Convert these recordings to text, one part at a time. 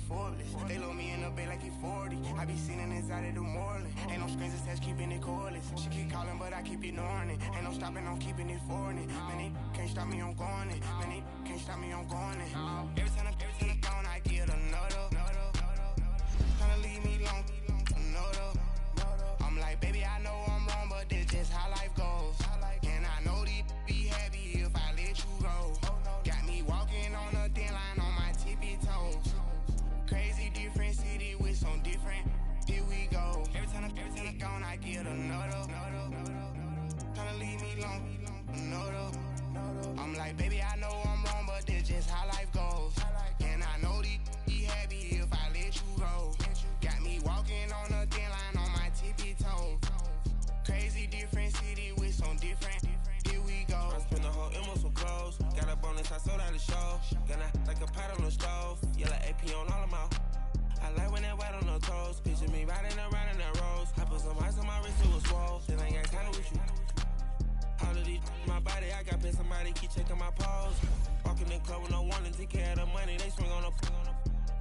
Forbes. They load me in the bay like he 40. I be sitting inside of the Moreland. Ain't no strings attached, keeping it cordless. She keep calling, but I keep ignoring it. Ain't no stopping, I'm keeping it foreign it. Man, they can't stop me, I'm going it. Man, they can't stop me, I'm going it. Every time I'm gone, I get another. Tryna leave me alone, another. I'm like, baby, I know I'm wrong, but this just how life goes. And I know these be happy if I let you go. Got me walking on a thin line on my tippy toes. Crazy different city with some different. Here we go. Every time I'm gone, I get another. Tryna leave me alone, another. I'm like, baby, I know I'm wrong, but this just how life goes. And I know these be happy if I let you go. Got me walking on a thin line on my tippy toes. Crazy different city with some different. Here we go. I spent the whole M on some clothes. Got a bonus, I sold out the show. Gonna like a pot on the stove. Yeah, like AP on all of my. I like when that white on the toes. Picture me riding around in that rose. I put some ice on my wrist, it was swole. Then I got kinda with you. All of these my body, I got paid somebody keep checking my pose. Walking in the club with no warning, take care of the money. They swing on the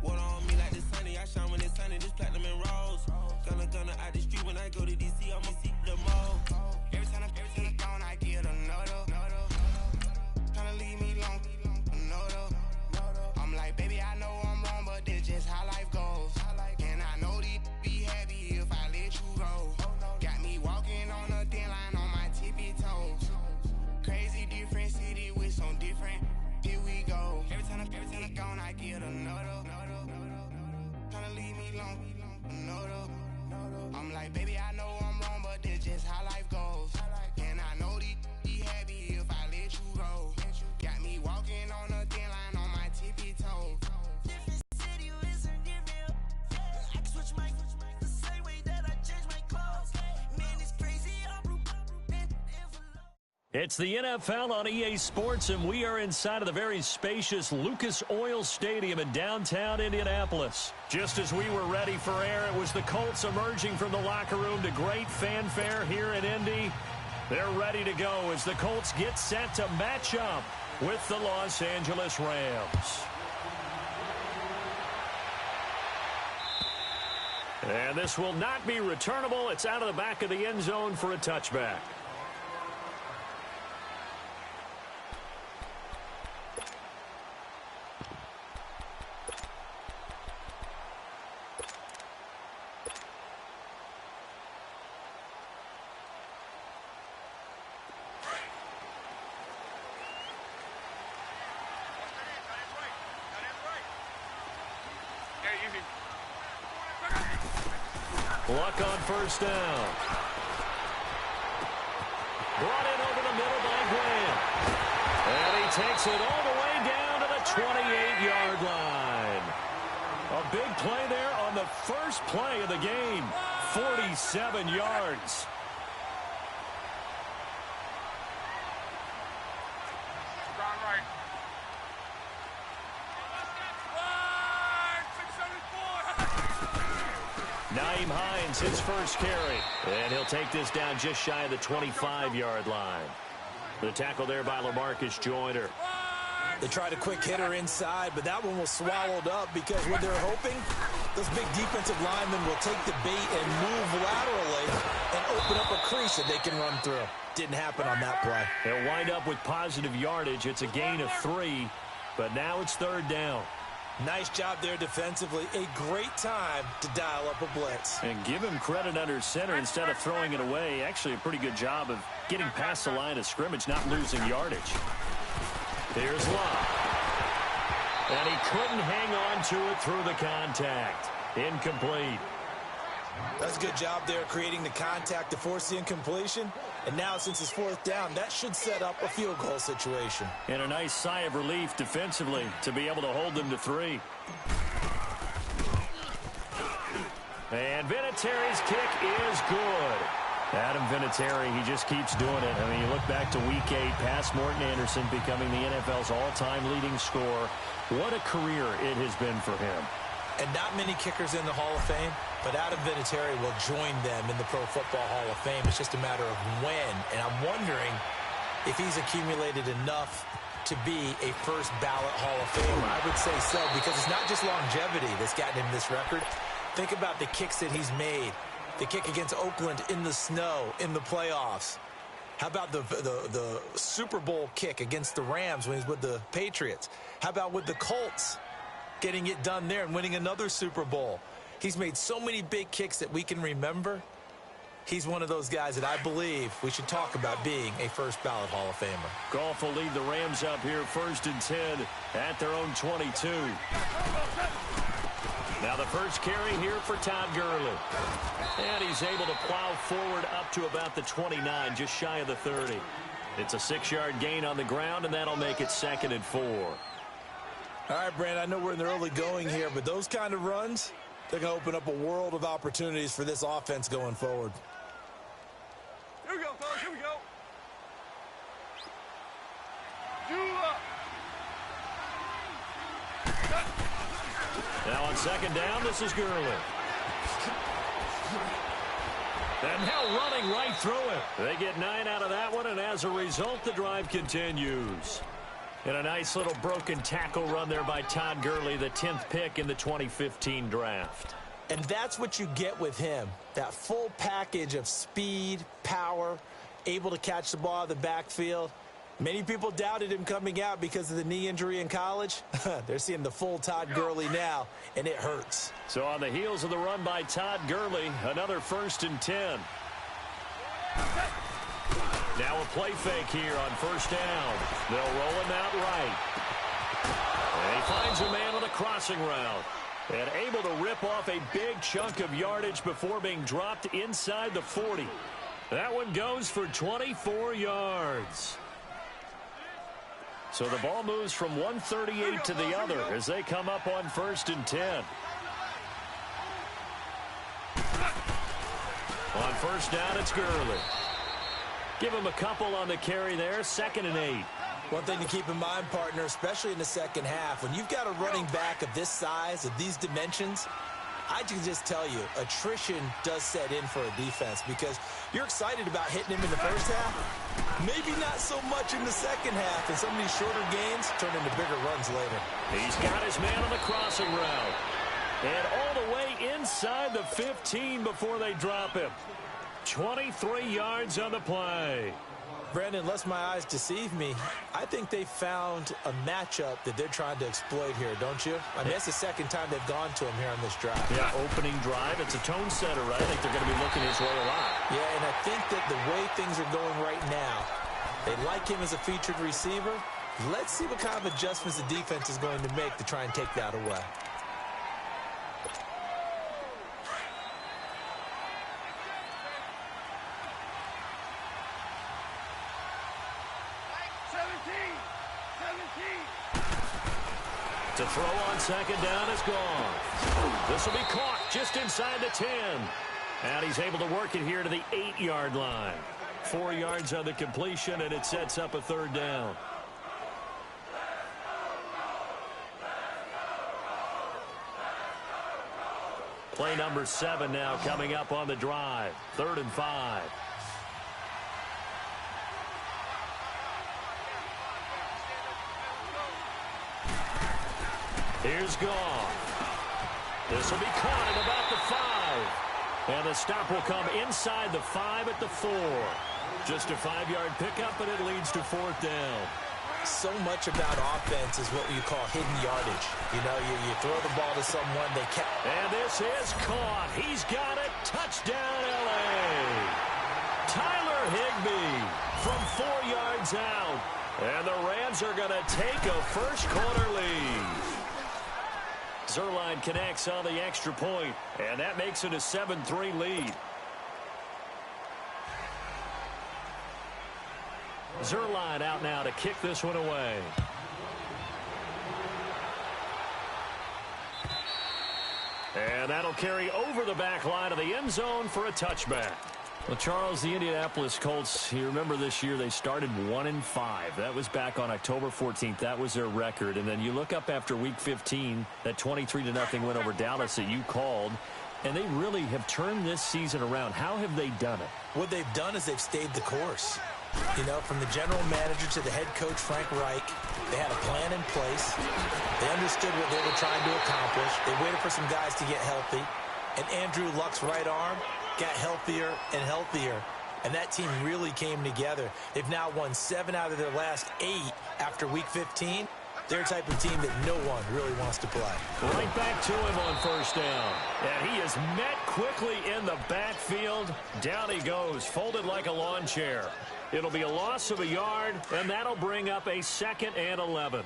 water on me like the sunny. I shine when it's sunny, this platinum and rose. Gonna out the street when I go to DC, I'ma see the mall. Every time I'm gone, I get another. Tryna leave me alone, another. I'm like, baby, I know I'm wrong, but this just how life goes. And I know these be happy if I let you go. Got me walking on a thin line on my tippy toes. Crazy different city with some different. Here we go. Every time I'm gone, I get another. Tryna leave me alone, another. I'm like, baby, I know I'm wrong, but this just how life goes. And I know these be happy if I let you go. Got me walking on a thin line on my tippy toes. Different city with some different. I can switch my the same way that I change my clothes. Man, it's crazy. It's the NFL on EA Sports, and we are inside of the very spacious Lucas Oil Stadium in downtown Indianapolis. Just as we were ready for air, it was the Colts emerging from the locker room to great fanfare here in Indy. They're ready to go as the Colts get set to match up with the Los Angeles Rams. And this will not be returnable. It's out of the back of the end zone for a touchback. Luck on first down. Brought in over the middle by Graham. And he takes it all the way down to the 28-yard line. A big play there on the first play of the game. 47 yards. His first carry, and he'll take this down just shy of the 25-yard line. The tackle there by LaMarcus Joyner. They tried a quick hitter inside, but that one was swallowed up because what they're hoping, those big defensive linemen will take the bait and move laterally and open up a crease that they can run through. Didn't happen on that play. They'll wind up with positive yardage. It's a gain of 3, but now it's third down. Nice job there defensively. A great time to dial up a blitz. And give him credit under center instead of throwing it away. Actually a pretty good job of getting past the line of scrimmage, not losing yardage. Here's Love. And he couldn't hang on to it through the contact. Incomplete. That's a good job there creating the contact to force the incompletion. And now since it's fourth down, that should set up a field goal situation. And a nice sigh of relief defensively to be able to hold them to 3. And Vinatieri's kick is good. Adam Vinatieri, he just keeps doing it. I mean, you look back to Week 8, past Morton Anderson becoming the NFL's all-time leading scorer. What a career it has been for him. And not many kickers in the Hall of Fame, but Adam Vinatieri will join them in the Pro Football Hall of Fame. It's just a matter of when. And I'm wondering if he's accumulated enough to be a first ballot Hall of Famer? I would say so, because it's not just longevity that's gotten him this record. Think about the kicks that he's made. The kick against Oakland in the snow in the playoffs. How about the Super Bowl kick against the Rams when he's with the Patriots? How about with the Colts, getting it done there and winning another Super Bowl? He's made so many big kicks that we can remember. He's one of those guys that I believe we should talk about being a first ballot Hall of Famer. Goff will lead the Rams up here 1st and 10 at their own 22. Now the first carry here for Todd Gurley. And he's able to plow forward up to about the 29, just shy of the 30. It's a 6-yard gain on the ground, and that'll make it 2nd and 4. All right, Brand, I know we're in the early going here, but those kind of runs, they're going to open up a world of opportunities for this offense going forward. Here we go, fellas. Here we go. Now on 2nd down, this is Gurley. And now running right through it. They get 9 out of that one, and as a result, the drive continues. And a nice little broken tackle run there by Todd Gurley, the 10th pick in the 2015 draft. And that's what you get with him, that full package of speed, power, able to catch the ball out of the backfield. Many people doubted him coming out because of the knee injury in college. They're seeing the full Todd Gurley now, and it hurts. So on the heels of the run by Todd Gurley, another 1st and 10. Now a play fake here on 1st down. They'll roll him out right. And he finds a man on the crossing route. And able to rip off a big chunk of yardage before being dropped inside the 40. That one goes for 24 yards. So the ball moves from 138 to the other as they come up on 1st and 10. On 1st down, it's Gurley. Give him a couple on the carry there, 2nd and 8. One thing to keep in mind, partner, especially in the second half, when you've got a running back of this size, of these dimensions, I can just tell you, attrition does set in for a defense because you're excited about hitting him in the first half. Maybe not so much in the second half, and some of these shorter gains turn into bigger runs later. He's got his man on the crossing route. And all the way inside the 15 before they drop him. 23 yards on the play. Brandon, unless my eyes deceive me, I think they found a matchup that they're trying to exploit here, don't you? I mean, it's the second time they've gone to him here on this drive. Yeah, opening drive. It's a tone setter, right? I think they're going to be looking his way a lot. Yeah, and I think that the way things are going right now, they like him as a featured receiver. Let's see what kind of adjustments the defense is going to make to try and take that away. To throw on 2nd down is gone. This will be caught just inside the 10. And he's able to work it here to the 8-yard line. 4 yards on the completion, and it sets up a 3rd down. Play number 7 now coming up on the drive. 3rd and 5. Here's Goff. This will be caught at about the 5. And the stop will come inside the 5 at the 4. Just a 5-yard pickup, and it leads to 4th down. So much about offense is what you call hidden yardage. You know, you throw the ball to someone, they catch. And this is caught. He's got it. Touchdown, L.A. Tyler Higbee from 4 yards out. And the Rams are going to take a first-quarter lead. Zerline connects on the extra point, and that makes it a 7-3 lead. Zerline out now to kick this one away. And that'll carry over the back line of the end zone for a touchback. Well, Charles, the Indianapolis Colts, you remember this year they started 1-5. That was back on October 14th. That was their record. And then you look up after Week 15, that 23-0 win over Dallas that you called, and they really have turned this season around. How have they done it? What they've done is they've stayed the course. You know, from the general manager to the head coach, Frank Reich, they had a plan in place. They understood what they were trying to accomplish. They waited for some guys to get healthy. And Andrew Luck's right arm got healthier and healthier. And that team really came together. They've now won 7 out of their last 8 after Week 15. They're a type of team that no one really wants to play. Right back to him on first down. And he is met quickly in the backfield. Down he goes, folded like a lawn chair. It'll be a loss of a yard, and that'll bring up a 2nd and 11.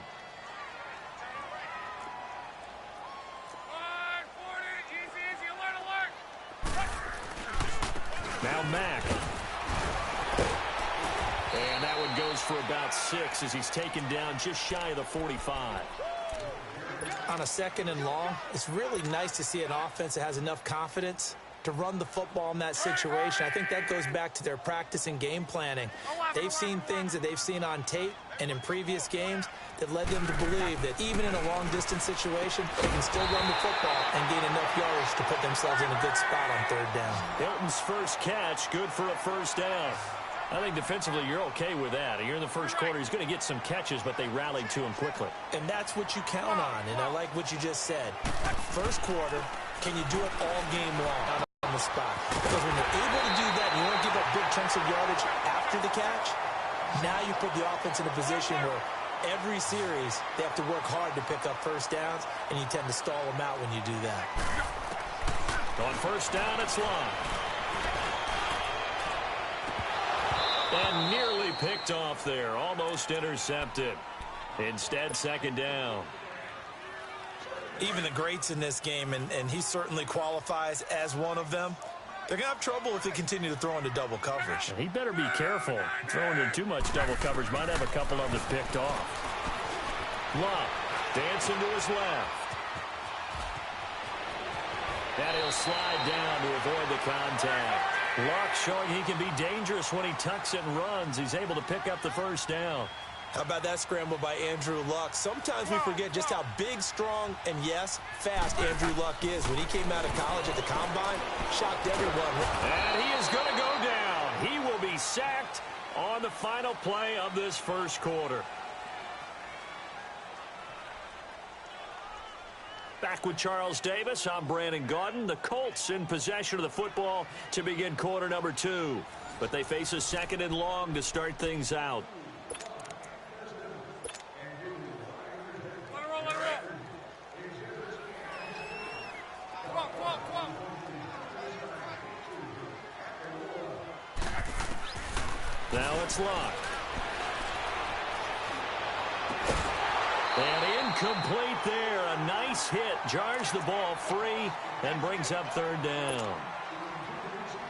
Now Mack. And that one goes for about 6 as he's taken down just shy of the 45. On a 2nd and long, it's really nice to see an offense that has enough confidence to run the football in that situation. I think that goes back to their practice and game planning. They've seen things that they've seen on tape and in previous games that led them to believe that even in a long-distance situation, they can still run the football and gain enough yardage to put themselves in a good spot on 3rd down. Hilton's first catch, good for a first down. I think defensively you're okay with that. You're in the first quarter. He's going to get some catches, but they rallied to him quickly. And that's what you count on, and I like what you just said. First quarter, can you do it all game long on the spot? Because when you're able to do that and you don't give up big chunks of yardage after the catch, now you put the offense in a position where every series they have to work hard to pick up first downs, and you tend to stall them out when you do that. On first down, it's long. And nearly picked off there. Almost intercepted. Instead, 2nd down. Even the greats in this game, and he certainly qualifies as one of them, they're going to have trouble if they continue to throw into double coverage. He better be careful. Throwing in too much double coverage might have a couple of them picked off. Luck dancing to his left. And he'll slide down to avoid the contact. Luck showing he can be dangerous when he tucks it and runs. He's able to pick up the first down. How about that scramble by Andrew Luck? Sometimes we forget just how big, strong, and, yes, fast Andrew Luck is. When he came out of college at the Combine, shocked everyone. And he is going to go down. He will be sacked on the final play of this first quarter. Back with Charles Davis, I'm Brandon Gaudin. The Colts in possession of the football to begin quarter number 2. But they face a 2nd and long to start things out. Now it's Luck. And incomplete there. A nice hit. Jars the ball free and brings up 3rd down.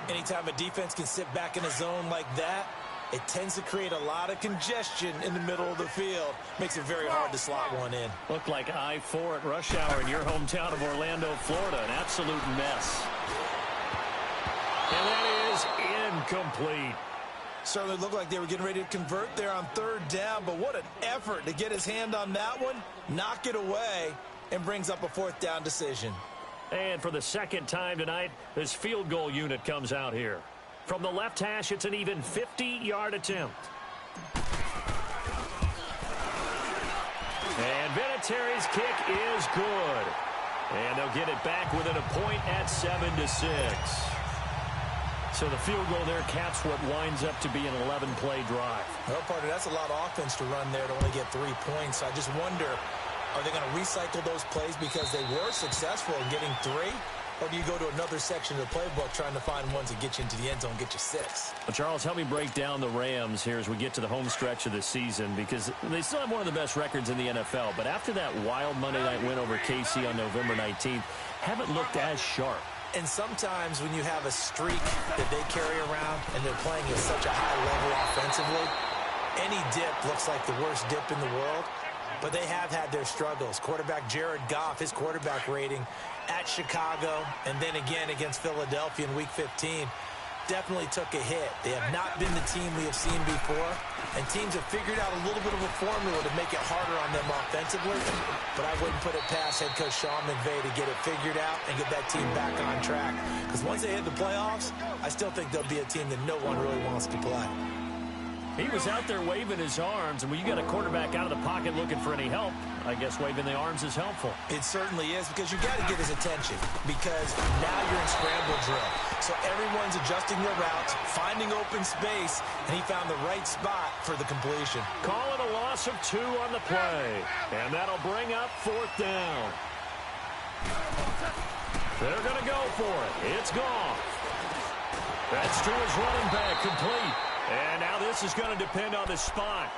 Anytime a defense can sit back in a zone like that, it tends to create a lot of congestion in the middle of the field. Makes it very hard to slot one in. Looked like I-4 at rush hour in your hometown of Orlando, Florida. An absolute mess. And that is incomplete. Certainly looked like they were getting ready to convert there on 3rd down, but what an effort to get his hand on that one, knock it away, and brings up a 4th down decision. And for the 2nd time tonight, this field goal unit comes out here. From the left hash, it's an even 50-yard attempt. And Vinatieri's kick is good. And they'll get it back within a point at 7-6. So the field goal there caps what winds up to be an 11-play drive. Well, partner, that's a lot of offense to run there to only get 3 points. I just wonder, are they going to recycle those plays because they were successful in getting 3? Or do you go to another section of the playbook trying to find ones that get you into the end zone, get you 6? Well, Charles, help me break down the Rams here as we get to the home stretch of the season, because they still have one of the best records in the NFL. But after that wild Monday night win over KC on November 19th, haven't looked as sharp. And sometimes when you have a streak that they carry around and they're playing at such a high level offensively, any dip looks like the worst dip in the world. But they have had their struggles. Quarterback Jared Goff, his quarterback rating at Chicago and then again against Philadelphia in Week 15 definitely took a hit. They have not been the team we have seen before, and teams have figured out a little bit of a formula to make it harder on them offensively, but I wouldn't put it past head coach Sean McVay to get it figured out and get that team back on track, because once they hit the playoffs, I still think they'll be a team that no one really wants to play. He was out there waving his arms, and when you got a quarterback out of the pocket looking for any help, I guess waving the arms is helpful. It certainly is, because you got to get his attention, because now you're in scramble drill. So everyone's adjusting their routes, finding open space, and he found the right spot for the completion. Call it a loss of 2 on the play, and that'll bring up 4th down. They're going to go for it. It's gone. That's to his running back, complete. And now this is going to depend on the spot.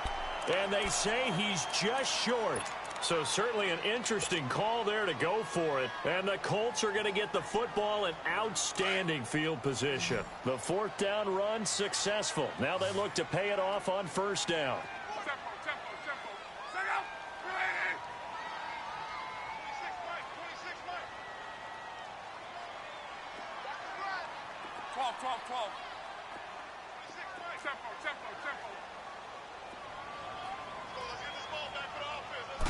And they say he's just short. So certainly an interesting call there to go for it. And the Colts are going to get the football in outstanding field position. The 4th down run successful. Now they look to pay it off on 1st down. Tempo. Set up. 12. Tempo. Let's get this ball back for the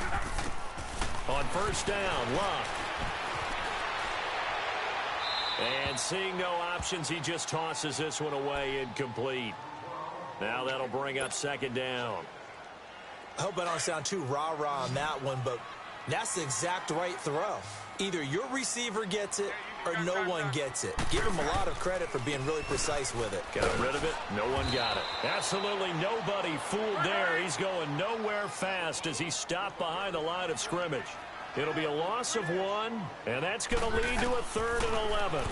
offense. On 1st down, Luck. And seeing no options, he just tosses this one away, incomplete. Now that'll bring up 2nd down. I hope I don't sound too rah-rah on that one, but that's the exact right throw. Either your receiver gets it or no one gets it. Give him a lot of credit for being really precise with it. Got rid of it. No one got it. Absolutely nobody fooled there. He's going nowhere fast as he stopped behind the line of scrimmage. It'll be a loss of 1, and that's going to lead to a 3rd and 11.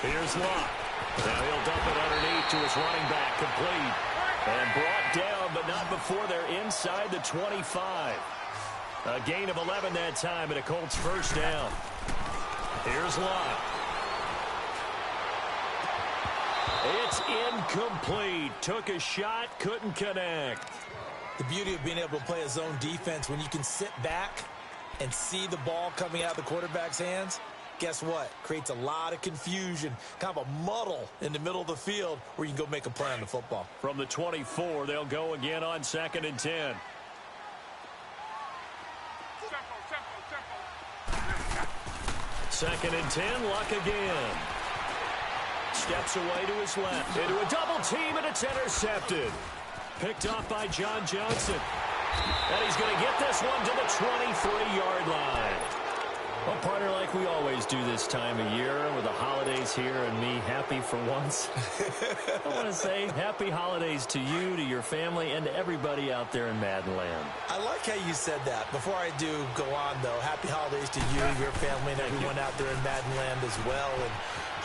Here's Luck. Now he'll dump it underneath to his running back, complete. And brought down, but not before they're inside the 25. A gain of 11 that time, and a Colts 1st down. Here's Luck. It's incomplete. Took a shot, couldn't connect. The beauty of being able to play a zone defense, when you can sit back and see the ball coming out of the quarterback's hands, guess what? Creates a lot of confusion, kind of a muddle in the middle of the field where you can go make a play on the football. From the 24, they'll go again on 2nd and 10. Second and 10, Luck again. Steps away to his left. Into a double team, and it's intercepted. Picked off by John Johnson. And he's going to get this one to the 23-yard line. Well, partner, like we always do this time of year with the holidays here and me happy for once. I want to say happy holidays to you, to your family, and to everybody out there in Madden Land. I like how you said that. Before I do go on, though, happy holidays to you, your family, and everyone out there in Madden Land as well. And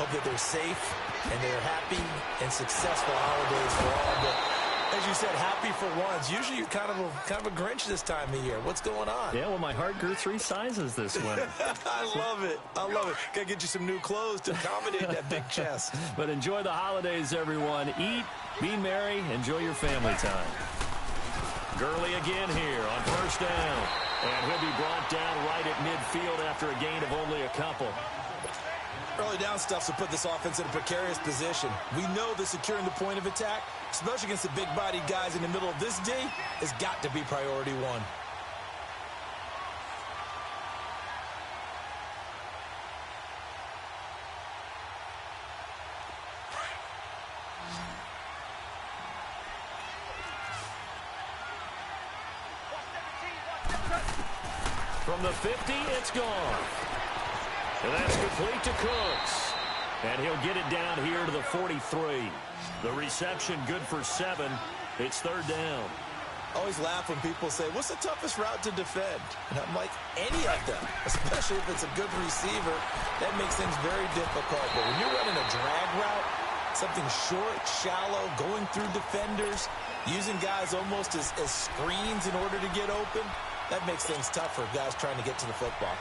hope that they're safe and they're happy and successful holidays for all. But as you said, happy for once. Usually you're kind of a Grinch this time of year. What's going on? Yeah, well, my heart grew 3 sizes this winter. I love it. Got to get you some new clothes to accommodate that big chest. But enjoy the holidays, everyone. Eat, be merry, enjoy your family time. Gurley again here on 1st down. And he'll be brought down right at midfield after a gain of only a couple. Early down stuff to put this offense in a precarious position. We know that securing the point of attack, especially against the big-bodied guys in the middle of this D, has got to be priority 1. From the 50, it's gone. And that's complete to Cooks. And he'll get it down here to the 43. The reception good for 7. It's 3rd down. I always laugh when people say, what's the toughest route to defend? And I'm like, any of them, especially if it's a good receiver. That makes things very difficult. But when you're running a drag route, something short, shallow, going through defenders, using guys almost as screens in order to get open, that makes things tough for guys trying to get to the football.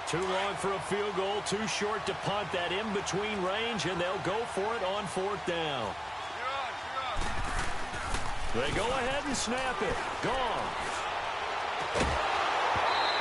Too long for a field goal, too short to punt. That in-between range, and they'll go for it on 4th down. They go ahead and snap it. Gone.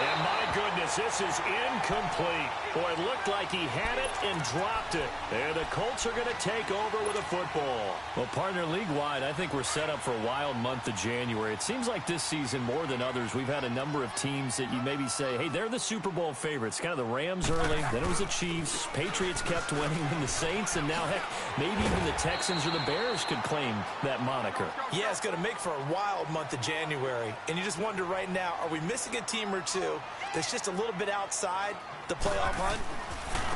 And my goodness, this is incomplete. Boy, it looked like he had it and dropped it. And the Colts are going to take over with a football. Well, partner, league-wide, I think we're set up for a wild month of January. It seems like this season, more than others, we've had a number of teams that you maybe say, hey, they're the Super Bowl favorites. Kind of the Rams early, then it was the Chiefs. Patriots kept winning, and the Saints, and now, heck, maybe even the Texans or the Bears could claim that moniker. Yeah, it's going to make for a wild month of January. And you just wonder right now, are we missing a team or two that's just a little bit outside the playoff hunt?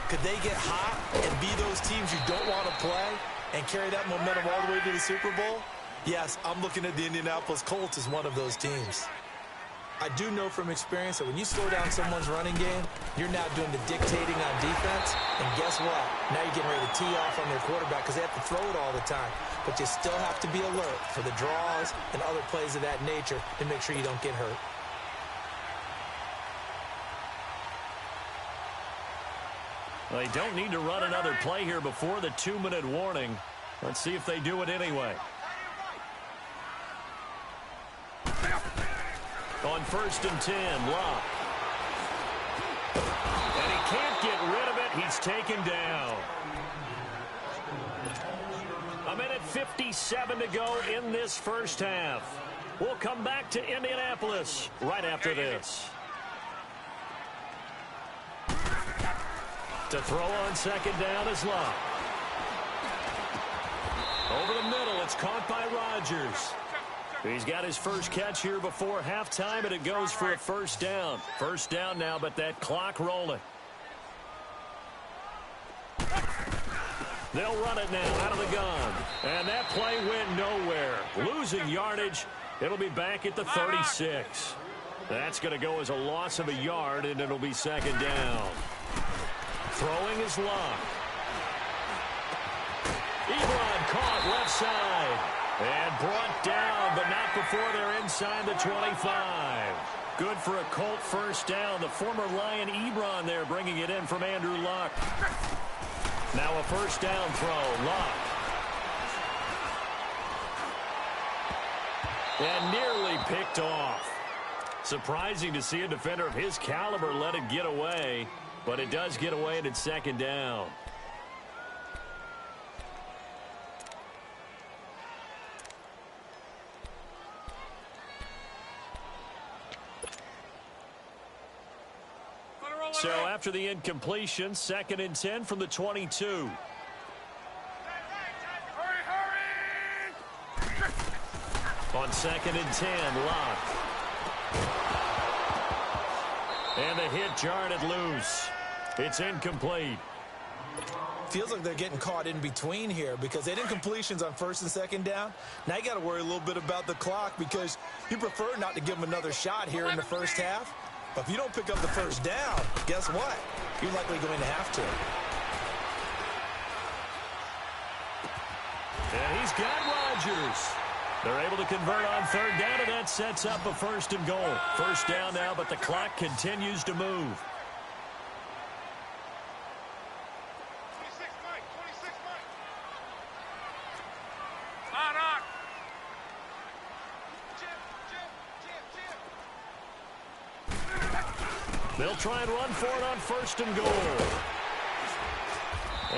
Could they get hot and be those teams you don't want to play and carry that momentum all the way to the Super Bowl? Yes, I'm looking at the Indianapolis Colts as one of those teams. I do know from experience that when you slow down someone's running game, you're now doing the dictating on defense. And guess what? Now you're getting ready to tee off on their quarterback because they have to throw it all the time. But you still have to be alert for the draws and other plays of that nature to make sure you don't get hurt. They don't need to run another play here before the 2-minute warning. Let's see if they do it anyway. On 1st and 10, Locke. And he can't get rid of it. He's taken down. A minute 57 to go in this first half. We'll come back to Indianapolis right after this. To throw on 2nd down is Locke. Over the middle, it's caught by Rodgers. He's got his first catch here before halftime, and it goes for a 1st down. 1st down now, but that clock rolling. They'll run it now out of the gun. And that play went nowhere. Losing yardage. It'll be back at the 36. That's going to go as a loss of a yard, and it'll be 2nd down. Throwing is Locke. Ebron caught left side. And brought down, but not before they're inside the 25. Good for a Colt 1st down. The former Lion Ebron there bringing it in from Andrew Luck. Now a 1st down throw. Luck. And nearly picked off. Surprising to see a defender of his caliber let it get away. But it does get away, and it's 2nd down. So after the incompletion, 2nd and 10 from the 22. On 2nd and 10, Locke. And the hit jarred it loose. It's incomplete. Feels like they're getting caught in between here because they had incompletions on 1st and 2nd down. Now you got to worry a little bit about the clock because you prefer not to give them another shot here in the first half. But if you don't pick up the 1st down, guess what? You're likely going to have to. And he's got Rodgers. They're able to convert on 3rd down, and that sets up a 1st and goal. 1st down now, but the clock continues to move. 26 Mike. On. They'll try and run for it on 1st and goal.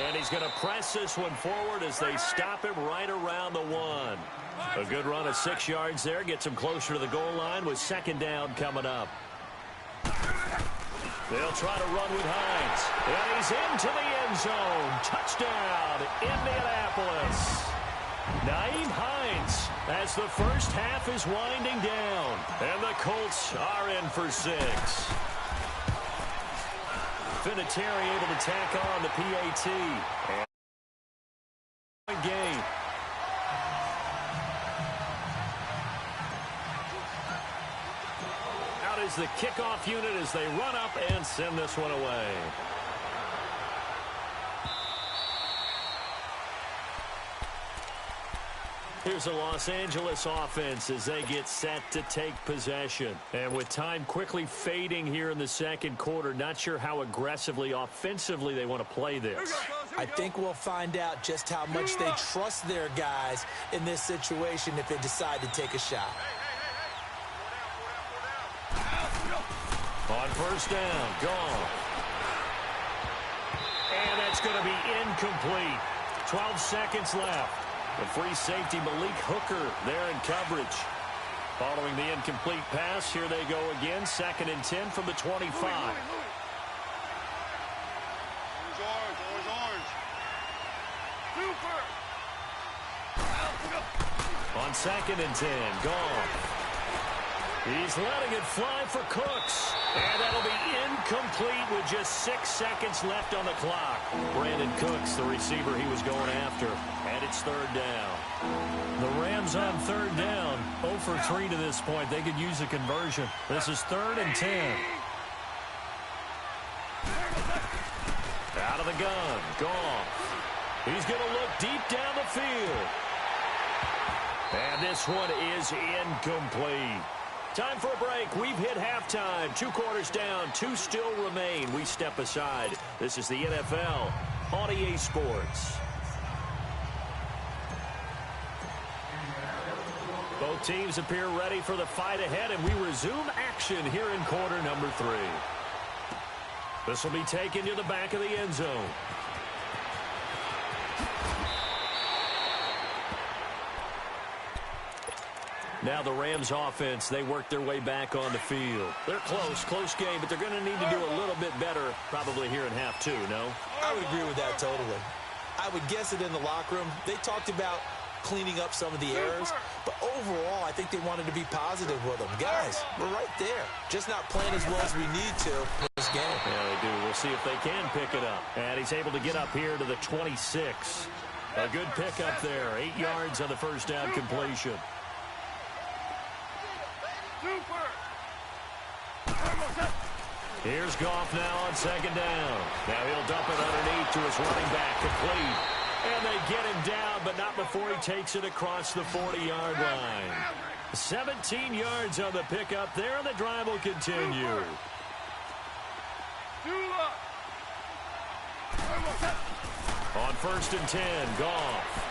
And he's going to press this one forward as they stop him right around the 1. A good run of 6 yards there. Gets him closer to the goal line with 2nd down coming up. They'll try to run with Hines. And he's into the end zone. Touchdown, Indianapolis. Nyheim Hines as the first half is winding down. And the Colts are in for 6. Vinatieri able to tack on the PAT. And game. Out is the kickoff unit as they run up and send this one away. Here's a Los Angeles offense as they get set to take possession. And with time quickly fading here in the 2nd quarter, not sure how aggressively, offensively they want to play this. I think we'll find out just how much they trust their guys in this situation if they decide to take a shot. On first down, gone. And that's going to be incomplete. 12 seconds left. The free safety, Malik Hooker, there in coverage. Following the incomplete pass, here they go again. 2nd and 10 from the 25. On 2nd and 10, gone. He's letting it fly for Cooks. And that'll be incomplete with just 6 seconds left on the clock. Brandon Cooks, the receiver he was going after. And it's 3rd down. The Rams on 3rd down. 0 for 3 to this point. They could use a conversion. This is 3rd and 10. Out of the gun. Gone. He's going to look deep down the field. And this one is incomplete. Time for a break. We've hit halftime. 2 quarters down. 2 still remain. We step aside. This is the NFL on EA Sports. Both teams appear ready for the fight ahead, and we resume action here in quarter number 3. This will be taken to the back of the end zone. Now the Rams offense, they work their way back on the field. They're close game, but they're going to need to do a little bit better probably here in half 2, no? I would agree with that totally. I would guess that in the locker room, they talked about cleaning up some of the errors, but overall, I think they wanted to be positive with them. Guys, we're right there. Just not playing as well as we need to in this game. Yeah, they do. We'll see if they can pick it up. And he's able to get up here to the 26. A good pickup there. 8 yards on the first down completion. Here's Goff now on 2nd down. Now he'll dump it underneath to his running back, complete. And they get him down, but not before he takes it across the 40-yard line. 17 yards on the pickup there, and the drive will continue. On 1st and 10, Goff.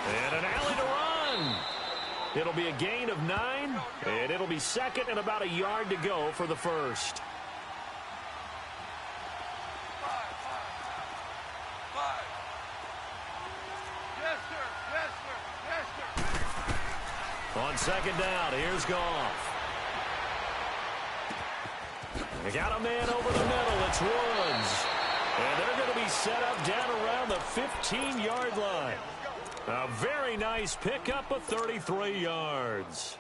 And an alley to run. It'll be a gain of 9, and it'll be 2nd and about a yard to go for the first. On 2nd down, here's Goff. They got a man over the middle. It's Woods. And they're going to be set up down around the 15-yard line. A very nice pickup of 33 yards.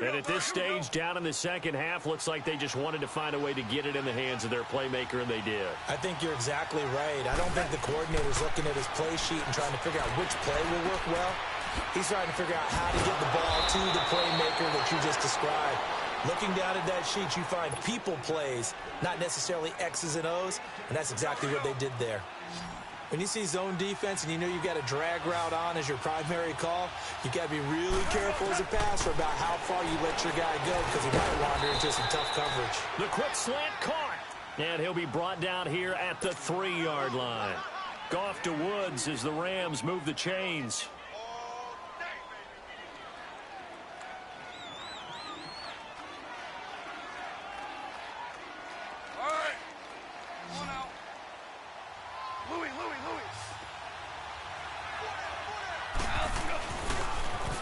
And at this stage, down in the second half, looks like they just wanted to find a way to get it in the hands of their playmaker, and they did. I think you're exactly right. I don't think the coordinator's looking at his play sheet and trying to figure out which play will work well. He's trying to figure out how to get the ball to the playmaker that you just described. Looking down at that sheet, you find people plays, not necessarily X's and O's, and that's exactly what they did there. When you see zone defense and you know you've got a drag route on as your primary call, you got to be really careful as a passer about how far you let your guy go because he might wander into some tough coverage. The quick slant caught, and he'll be brought down here at the 3-yard line. Goff to Woods as the Rams move the chains.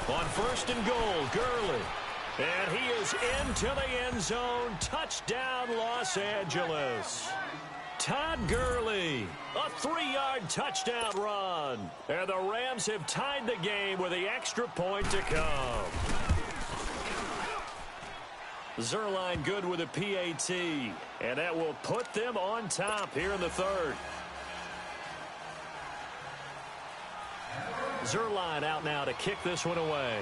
On 1st and goal, Gurley. And he is into the end zone. Touchdown, Los Angeles. Todd Gurley, a 3-yard touchdown run. And the Rams have tied the game with the extra point to come. Zerline good with a PAT. And that will put them on top here in the 3rd. Zerline out now to kick this one away.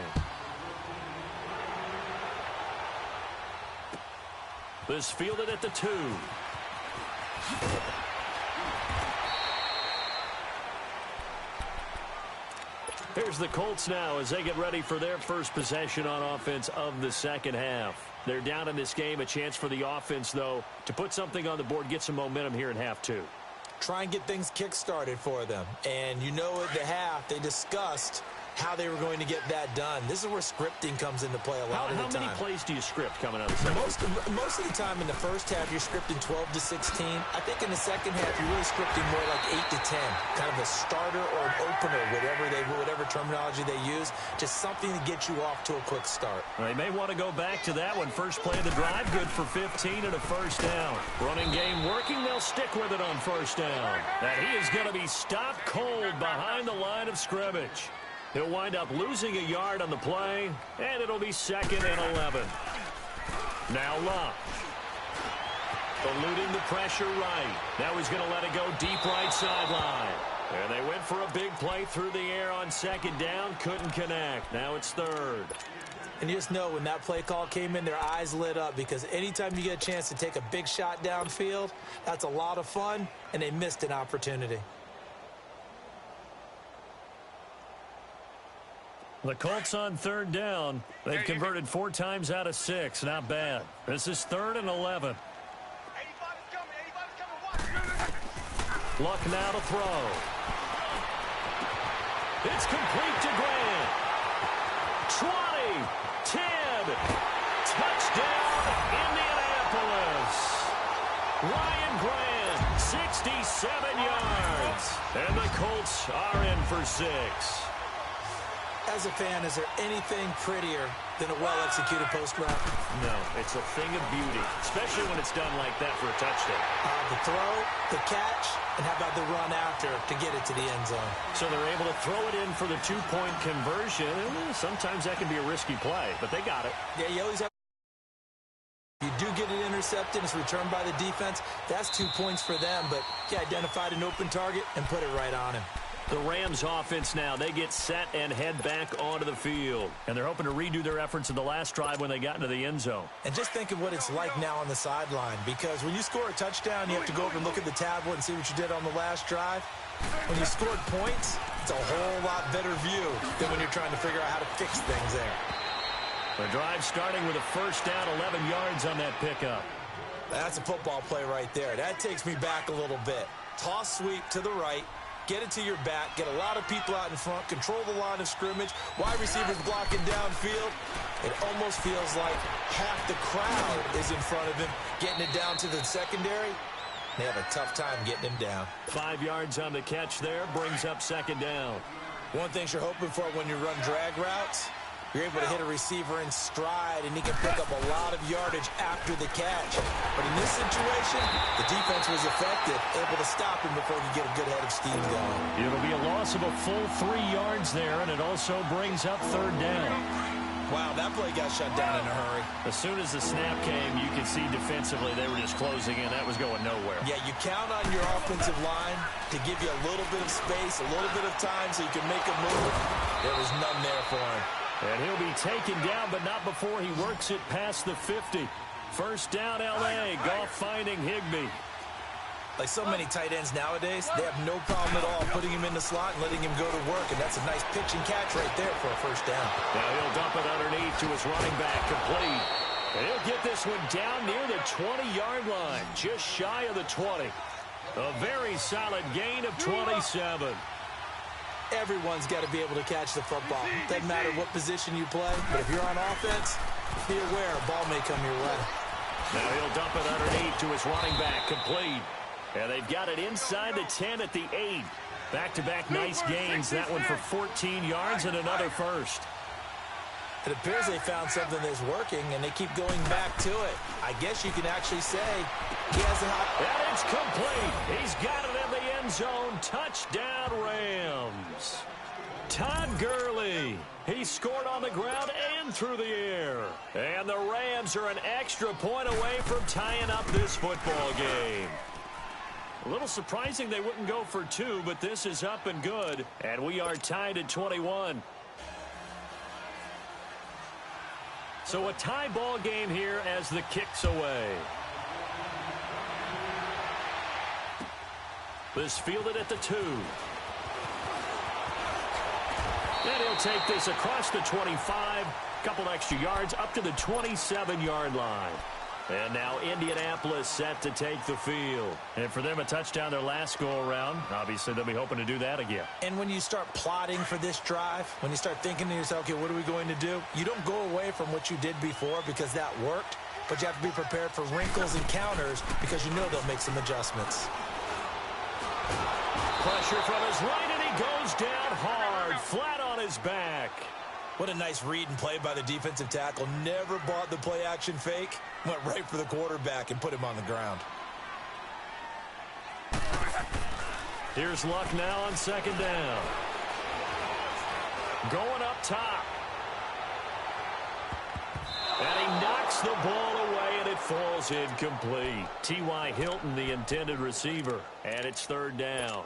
This fielded at the 2. Here's the Colts now as they get ready for their first possession on offense of the second half. They're down in this game. A chance for the offense, though, to put something on the board, get some momentum here in half 2. Try and get things kick-started for them. And you know at the half, they discussed how they were going to get that done. This is where scripting comes into play a lot of the time. How many plays do you script coming out of the second? Most of the time in the first half, you're scripting 12 to 16. I think in the second half, you're really scripting more like 8 to 10. Kind of a starter or an opener, whatever terminology they use. Just something to get you off to a quick start. They may want to go back to that one. First play of the drive, good for 15 and a first down. Running game working. They'll stick with it on first down. And he is going to be stopped cold behind the line of scrimmage. He'll wind up losing a yard on the play, and it'll be 2nd and 11. Now Luck. Eluding the pressure right. Now he's going to let it go deep right sideline. And they went for a big play through the air on 2nd down. Couldn't connect. Now it's 3rd. And you just know when that play call came in, their eyes lit up because anytime you get a chance to take a big shot downfield, that's a lot of fun, and they missed an opportunity. The Colts on 3rd down. They've converted 4 times out of 6. Not bad. This is 3rd and 11. 85's coming. Watch. Luck now to throw. It's complete to Grant. 20, 10, touchdown, Indianapolis. Ryan Grant, 67 yards. And the Colts are in for 6. As a fan, is there anything prettier than a well-executed post route? No, it's a thing of beauty, especially when it's done like that for a touchdown. The throw, the catch, and how about the run after to get it to the end zone? So they're able to throw it in for the 2-point conversion. Sometimes that can be a risky play, but they got it. Yeah, you always have. You do get it intercepted, it's returned by the defense. That's 2 points for them, but he identified an open target and put it right on him. The Rams offense now, they get set and head back onto the field. And they're hoping to redo their efforts in the last drive when they got into the end zone. And just think of what it's like now on the sideline, because when you score a touchdown, you have to go over and look at the tablet and see what you did on the last drive. When you scored points, it's a whole lot better view than when you're trying to figure out how to fix things there. The drive starting with a first down, 11 yards on that pickup. That's a football play right there. That takes me back a little bit. Toss sweep to the right. Get it to your back, get a lot of people out in front, control the line of scrimmage, wide receivers blocking downfield. It almost feels like half the crowd is in front of him, getting it down to the secondary. They have a tough time getting him down. 5 yards on the catch there, brings up 2nd down. One thing you're hoping for when you run drag routes, you're able to hit a receiver in stride, and he can pick up a lot of yardage after the catch. But in this situation, the defense was effective, able to stop him before he could get a good head of steam going. It'll be a loss of a full 3 yards there, and it also brings up 3rd down. Wow, that play got shut down in a hurry. As soon as the snap came, you could see defensively they were just closing in. That was going nowhere. Yeah, you count on your offensive line to give you a little bit of space, a little bit of time so you can make a move. There was none there for him. And he'll be taken down, but not before he works it past the 50. First down, L.A. Goff finding Higbee. Like so many tight ends nowadays, they have no problem at all putting him in the slot and letting him go to work, and that's a nice pitch and catch right there for a first down. Now he'll dump it underneath to his running back, complete. And he'll get this one down near the 20-yard line, just shy of the 20. A very solid gain of 27. Everyone's got to be able to catch the football. Doesn't matter what position you play, but if you're on offense, be aware a ball may come your way. Now he'll dump it underneath to his running back, complete. And they've got it inside the 10 at the 8. Back-to-back nice gains. That one for 14 yards and another first. It appears they found something that's working, and they keep going back to it. I guess you can actually say he has a hot... And it's complete. He's got it in the end zone. Touchdown, Rams. Todd Gurley. He scored on the ground and through the air. And the Rams are an extra point away from tying up this football game. A little surprising they wouldn't go for 2, but this is up and good. And we are tied at 21. So a tie ball game here as the kick's away. This fielded at the 2. And he'll take this across the 25. Couple extra yards up to the 27-yard line. And now Indianapolis set to take the field. And for them, a touchdown their last go-around. Obviously, they'll be hoping to do that again. And when you start plotting for this drive, when you start thinking to yourself, okay, what are we going to do? You don't go away from what you did before because that worked, but you have to be prepared for wrinkles and counters because you know they'll make some adjustments. Pressure from his right, and he goes down hard, flat on his back. What a nice read and play by the defensive tackle. Never bought the play-action fake. Went right for the quarterback and put him on the ground. Here's Luck now on second down. Going up top. And he knocks the ball away, and it falls incomplete. T.Y. Hilton, the intended receiver. And it's third down.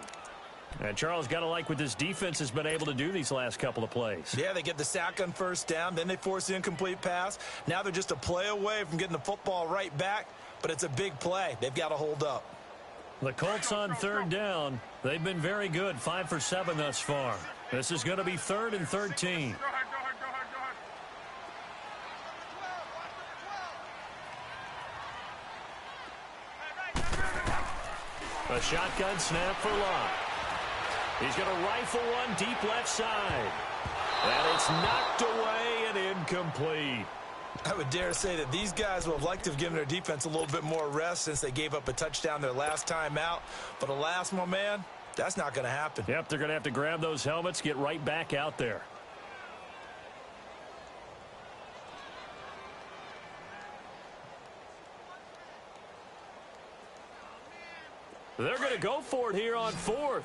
And Charles, got to like what this defense has been able to do these last couple of plays. Yeah, they get the sack on first down, then they force the incomplete pass. Now they're just a play away from getting the football right back, but it's a big play. They've got to hold up. The Colts on third down. They've been very good, 5 for 7 thus far. This is going to be 3rd and 13. A shotgun snap for Locke. He's going to rifle one deep left side. And it's knocked away and incomplete. I would dare say that these guys would have liked to have given their defense a little bit more rest since they gave up a touchdown their last time out. But alas, my man, that's not going to happen. Yep, they're going to have to grab those helmets, get right back out there. They're going to go for it here on 4th.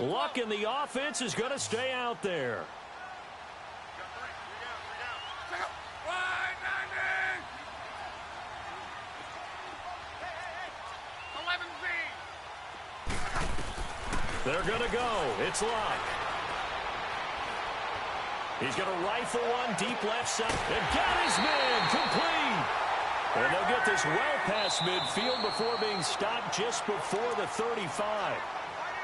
Luck in the offense is going to stay out there. They're going to go. It's Luck. He's going to rifle one deep left side. And got his man complete. And they'll get this well past midfield before being stopped just before the 35.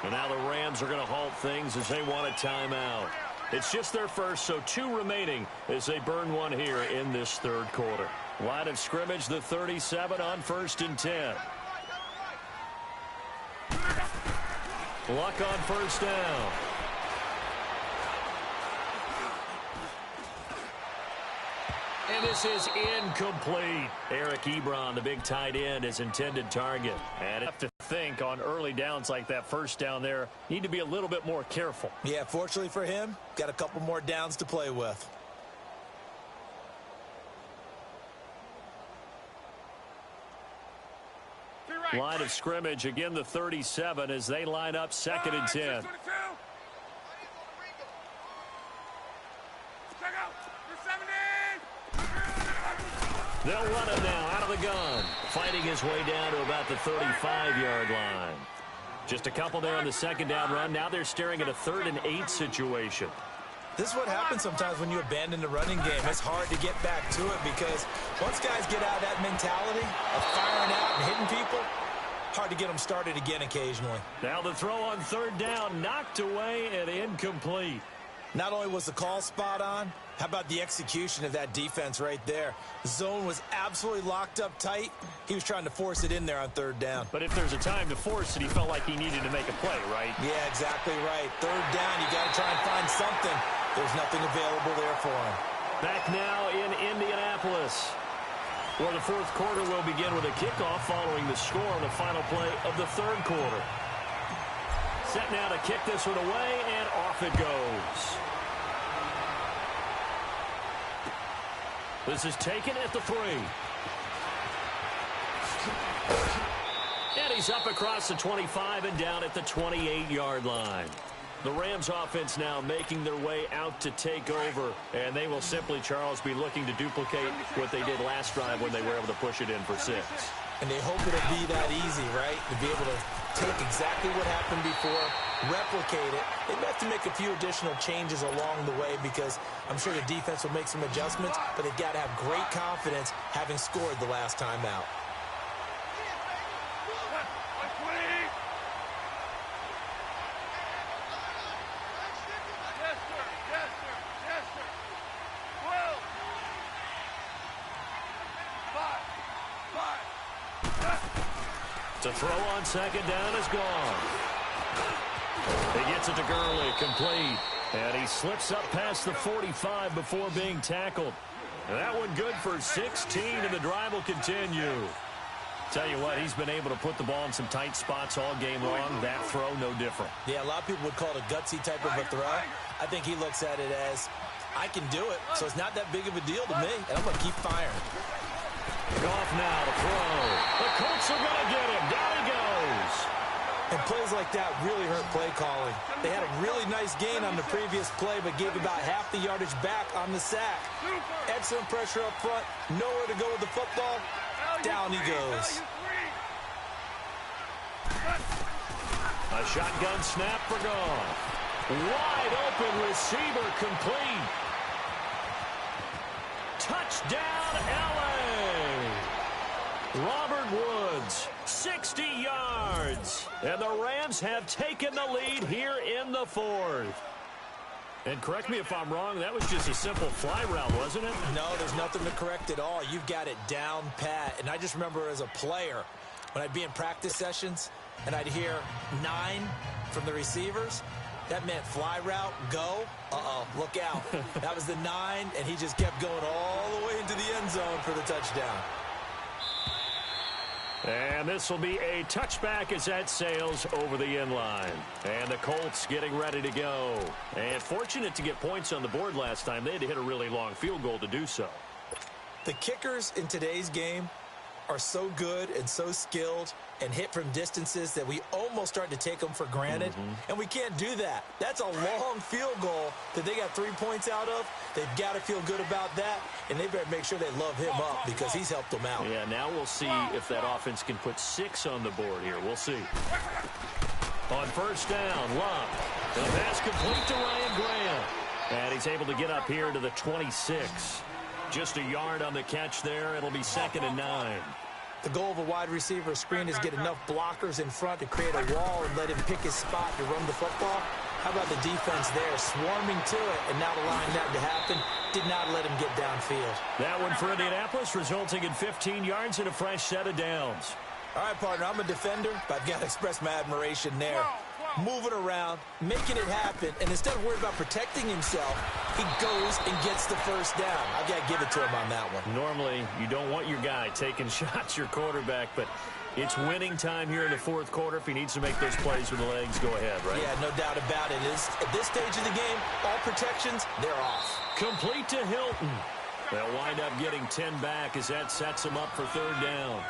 And now the Rams are going to halt things as they want a timeout. It's just their first, so 2 remaining as they burn one here in this third quarter. Line of scrimmage, the 37 on 1st and 10. Luck on first down. And this is incomplete. Eric Ebron, the big tight end, is intended target. And have to think on early downs like that first down there, need to be a little bit more careful. Yeah, fortunately for him, got a couple more downs to play with. Line of scrimmage, again the 37 as they line up 2nd and 10. They'll run it now out of the gun. Fighting his way down to about the 35-yard line. Just a couple there on the 2nd down run. Now they're staring at a 3rd and 8 situation. This is what happens sometimes when you abandon the running game. It's hard to get back to it because once guys get out of that mentality of firing out and hitting people, hard to get them started again occasionally. Now the throw on 3rd down, knocked away and incomplete. Not only was the call spot on, how about the execution of that defense right there? The zone was absolutely locked up tight. He was trying to force it in there on 3rd down. But if there's a time to force it, he felt like he needed to make a play, right? Yeah, exactly right. 3rd down, you got to try and find something. There's nothing available there for him. Back now in Indianapolis, where the 4th quarter will begin with a kickoff following the score on the final play of the 3rd quarter. Set now to kick this one away, and off it goes. This is taken at the 3. And he's up across the 25 and down at the 28-yard line. The Rams offense now making their way out to take over, and they will simply, Charles, be looking to duplicate what they did last drive when they were able to push it in for 6. And they hope it'll be that easy, right? To be able to take exactly what happened before, replicate it. They may have to make a few additional changes along the way because I'm sure the defense will make some adjustments, but they've got to have great confidence having scored the last time out. To throw on second down is gone. He gets it to Gurley, complete. And he slips up past the 45 before being tackled. And that one good for 16, and the drive will continue. Tell you what, he's been able to put the ball in some tight spots all game long. That throw, no different. Yeah, a lot of people would call it a gutsy type of a throw. I think he looks at it as, I can do it, so it's not that big of a deal to me, and I'm going to keep firing. Goff now to throw. The Colts are going to get him. Down he goes. And plays like that really hurt play calling. They had a really nice gain on the previous play, but gave about half the yardage back on the sack. Excellent pressure up front. Nowhere to go with the football. Down he goes. A shotgun snap for Goff. Wide open receiver, complete. Touchdown, L.A. Robert Woods, 60 yards. And the Rams have taken the lead here in the fourth. And correct me if I'm wrong, that was just a simple fly route, wasn't it? No, there's nothing to correct at all. You've got it down pat. And I just remember as a player, when I'd be in practice sessions and I'd hear 9 from the receivers, that meant fly route, go. Uh-oh, look out. That was the 9, and he just kept going all the way into the end zone for the touchdown. And this will be a touchback as that sails over the end line. And the Colts getting ready to go. And fortunate to get points on the board last time. They had to hit a really long field goal to do so. The kickers in today's game are so good and so skilled and hit from distances that we almost start to take them for granted. And we can't do that. That's a long field goal that they got 3 points out of. They've got to feel good about that, and they better make sure they love him up because he's helped them out. Yeah, now we'll see if that offense can put 6 on the board here. We'll see. On first down, Love. The pass complete to Ryan Graham. And he's able to get up here to the 26. Just a yard on the catch there. It'll be 2nd and 9. The goal of a wide receiver screen is get enough blockers in front to create a wall and let him pick his spot to run the football. How about the defense there, swarming to it, and now allowing that to happen, did not let him get downfield. That one for Indianapolis, resulting in 15 yards and a fresh set of downs. All right, partner, I'm a defender, but I've got to express my admiration there. Moving around, making it happen, and instead of worrying about protecting himself, he goes and gets the first down. I've got to give it to him on that one. Normally, you don't want your guy taking shots, your quarterback, but it's winning time here in the fourth quarter. If he needs to make those plays with the legs, go ahead, right? Yeah, no doubt about it. At this stage of the game, all protections, they're off. Complete to Hilton. They'll wind up getting 10 back as that sets them up for 3rd down.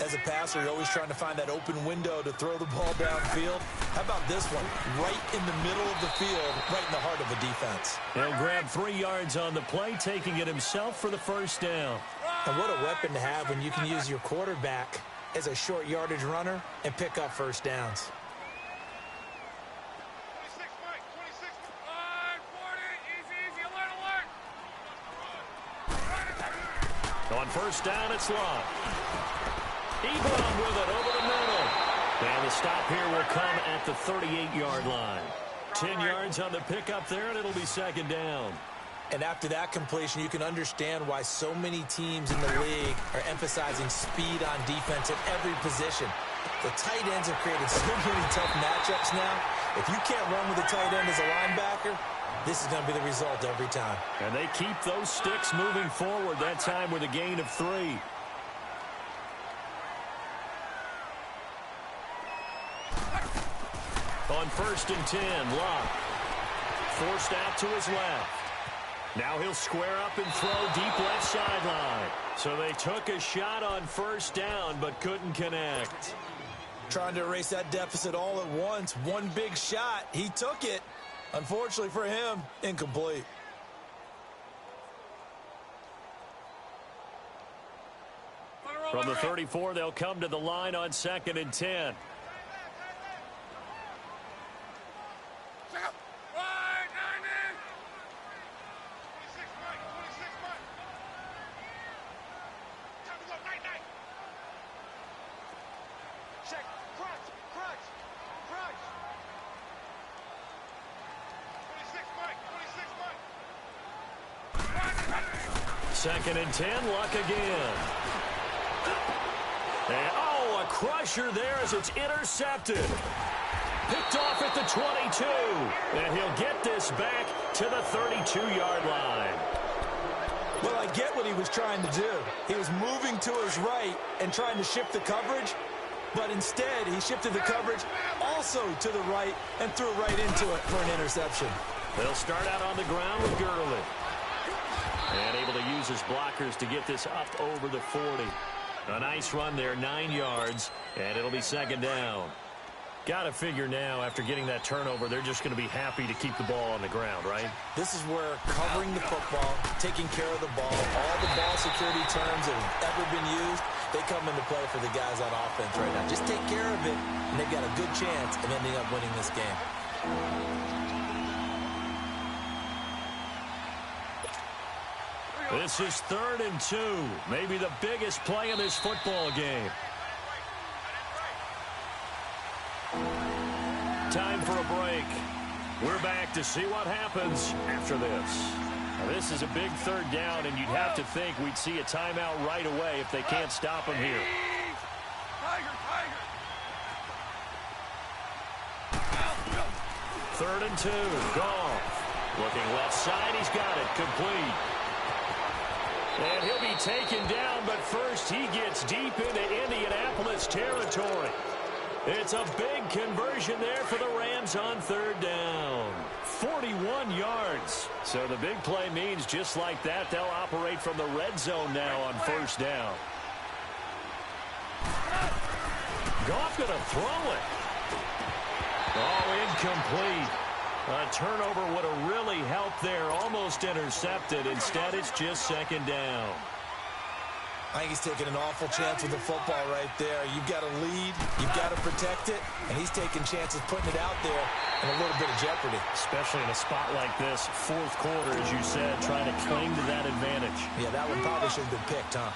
As a passer, you're always trying to find that open window to throw the ball downfield. How about this one? Right in the middle of the field, right in the heart of a defense. He'll grab 3 yards on the play, taking it himself for the first down. And what a weapon to have when you can use your quarterback as a short yardage runner and pick up first downs. 26, Mike, 26. 40, easy, alert. On first down, it's Love. Ebron with it over the middle. And the stop here will come at the 38-yard line. 10 yards on the pickup there, and it'll be 2nd down. And after that completion, you can understand why so many teams in the league are emphasizing speed on defense at every position. The tight ends have created so many tough matchups now. If you can't run with a tight end as a linebacker, this is going to be the result every time. And they keep those sticks moving forward, that time with a gain of 3. On 1st and 10, Locke forced out to his left. Now he'll square up and throw deep left sideline. So they took a shot on first down but couldn't connect. Trying to erase that deficit all at once. One big shot. He took it. Unfortunately for him, incomplete. From the 34, they'll come to the line on 2nd and 10. Second and 10, Luck again. And, oh, a crusher there as it's intercepted. Picked off at the 22. And he'll get this back to the 32-yard line. Well, I get what he was trying to do. He was moving to his right and trying to shift the coverage, but instead he shifted the coverage also to the right and threw right into it for an interception. They'll start out on the ground with Gurley. And able to use his blockers to get this up over the 40. A nice run there, 9 yards, and it'll be second down. Got to figure now, after getting that turnover, they're just going to be happy to keep the ball on the ground, right? This is where covering the football, taking care of the ball, all the ball security terms that have ever been used, they come into play for the guys on offense right now. Just take care of it, and they've got a good chance of ending up winning this game. This is 3rd and 2. Maybe the biggest play of this football game. Time for a break. We're back to see what happens after this. Now, this is a big 3rd down, and you'd have to think we'd see a timeout right away if they can't stop him here. Third and 2. Goff. Looking left side. He's got it. Complete. And he'll be taken down, but first he gets deep into Indianapolis territory. It's a big conversion there for the Rams on 3rd down. 41 yards. So the big play means just like that, they'll operate from the red zone now on 1st down. Goff going to throw it. Oh, incomplete. A turnover would have really helped there. Almost intercepted. Instead, it's just 2nd down. I think he's taking an awful chance with the football right there. You've got to lead, you've got to protect it, and he's taking chances putting it out there in a little bit of jeopardy. Especially in a spot like this, 4th quarter, as you said, trying to cling to that advantage. Yeah, that one probably should have been picked, huh?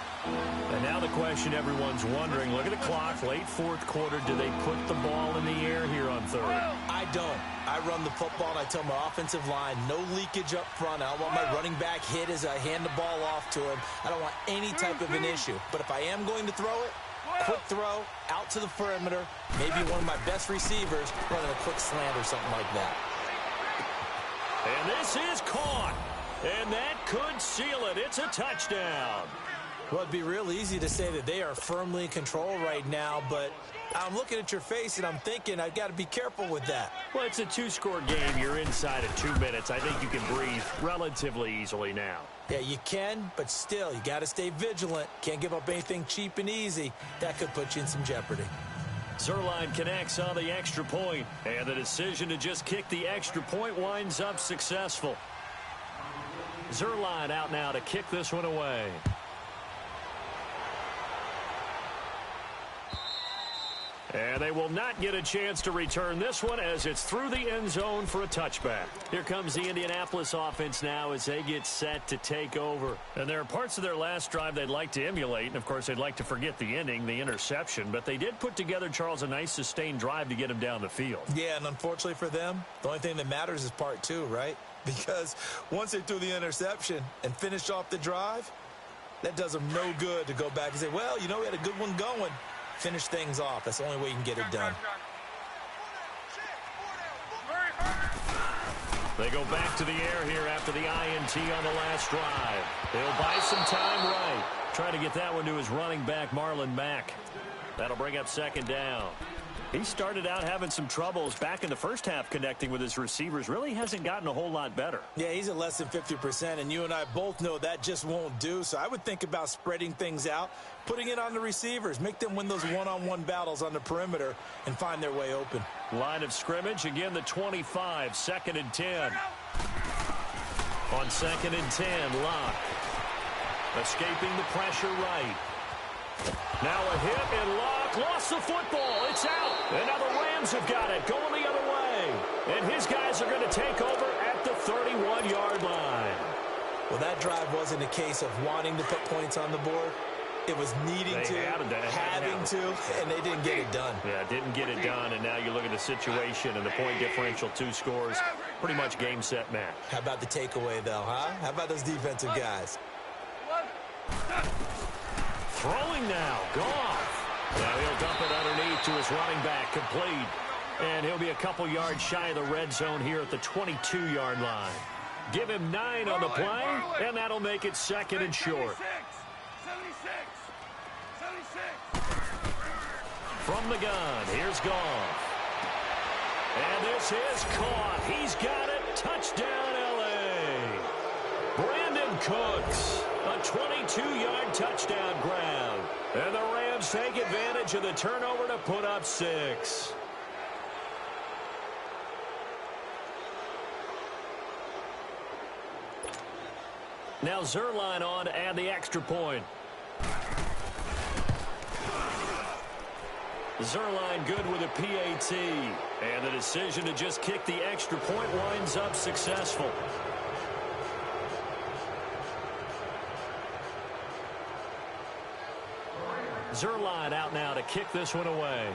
And now the question everyone's wondering, look at the clock, late 4th quarter, do they put the ball in the air here on 3rd? I don't. I run the football, and I tell my offensive line, no leakage up front. I don't want my running back hit as I hand the ball off to him. I don't want any type of an issue. But if I am going to throw it, quick throw, out to the perimeter, maybe one of my best receivers running a quick slant or something like that. And this is caught. And that could seal it. It's a touchdown. Well, it'd be real easy to say that they are firmly in control right now, but I'm looking at your face and I'm thinking I've got to be careful with that. Well, it's a 2-score game. You're inside of 2 minutes. I think you can breathe relatively easily now. Yeah, you can, but still, you got to stay vigilant. Can't give up anything cheap and easy. That could put you in some jeopardy. Zuerlein connects on the extra point, and the decision to just kick the extra point winds up successful. Zuerlein out now to kick this one away. And they will not get a chance to return this one as it's through the end zone for a touchback. Here comes the Indianapolis offense now as they get set to take over. And there are parts of their last drive they'd like to emulate. And, of course, they'd like to forget the ending, the interception. But they did put together, Charles, a nice sustained drive to get him down the field. Yeah, and unfortunately for them, the only thing that matters is part 2, right? Because once they threw the interception and finished off the drive, that does them no good to go back and say, well, you know, we had a good one going. Finish things off. That's the only way you can get it done. They go back to the air here after the INT on the last drive. They'll buy some time right. Trying to get that one to his running back, Marlon Mack. That'll bring up 2nd down. He started out having some troubles back in the first half connecting with his receivers. Really hasn't gotten a whole lot better. Yeah, he's at less than 50%, and you and I both know that just won't do. So I would think about spreading things out, putting it on the receivers, make them win those one-on-one battles on the perimeter and find their way open. Line of scrimmage, again the 25, 2nd and 10. On 2nd and 10, Locke. Escaping the pressure right. Now a hit, and Locke lost the football. It's out. And now the Rams have got it, going the other way. And his guys are going to take over at the 31-yard line. Well, that drive wasn't a case of wanting to put points on the board. It was needing to, having to, and they didn't get it done. Yeah, didn't get it done, and now you look at the situation and the point differential, 2 scores, pretty much game, set, match. How about the takeaway, though, huh? How about those defensive guys? Throwing now, Goff. Now he'll dump it underneath to his running back, complete. And he'll be a couple yards shy of the red zone here at the 22-yard line. Give him 9 on the play, and that'll make it second and short. 76. From the gun, here's Goff. And this is caught. He's got it. Touchdown, L.A. Brandon Cooks, a 22-yard touchdown grab. And the Rams take advantage of the turnover to put up 6. Now Zerline on to add the extra point. Zerline good with a PAT. And the decision to just kick the extra point winds up successful. Zerline out now to kick this one away.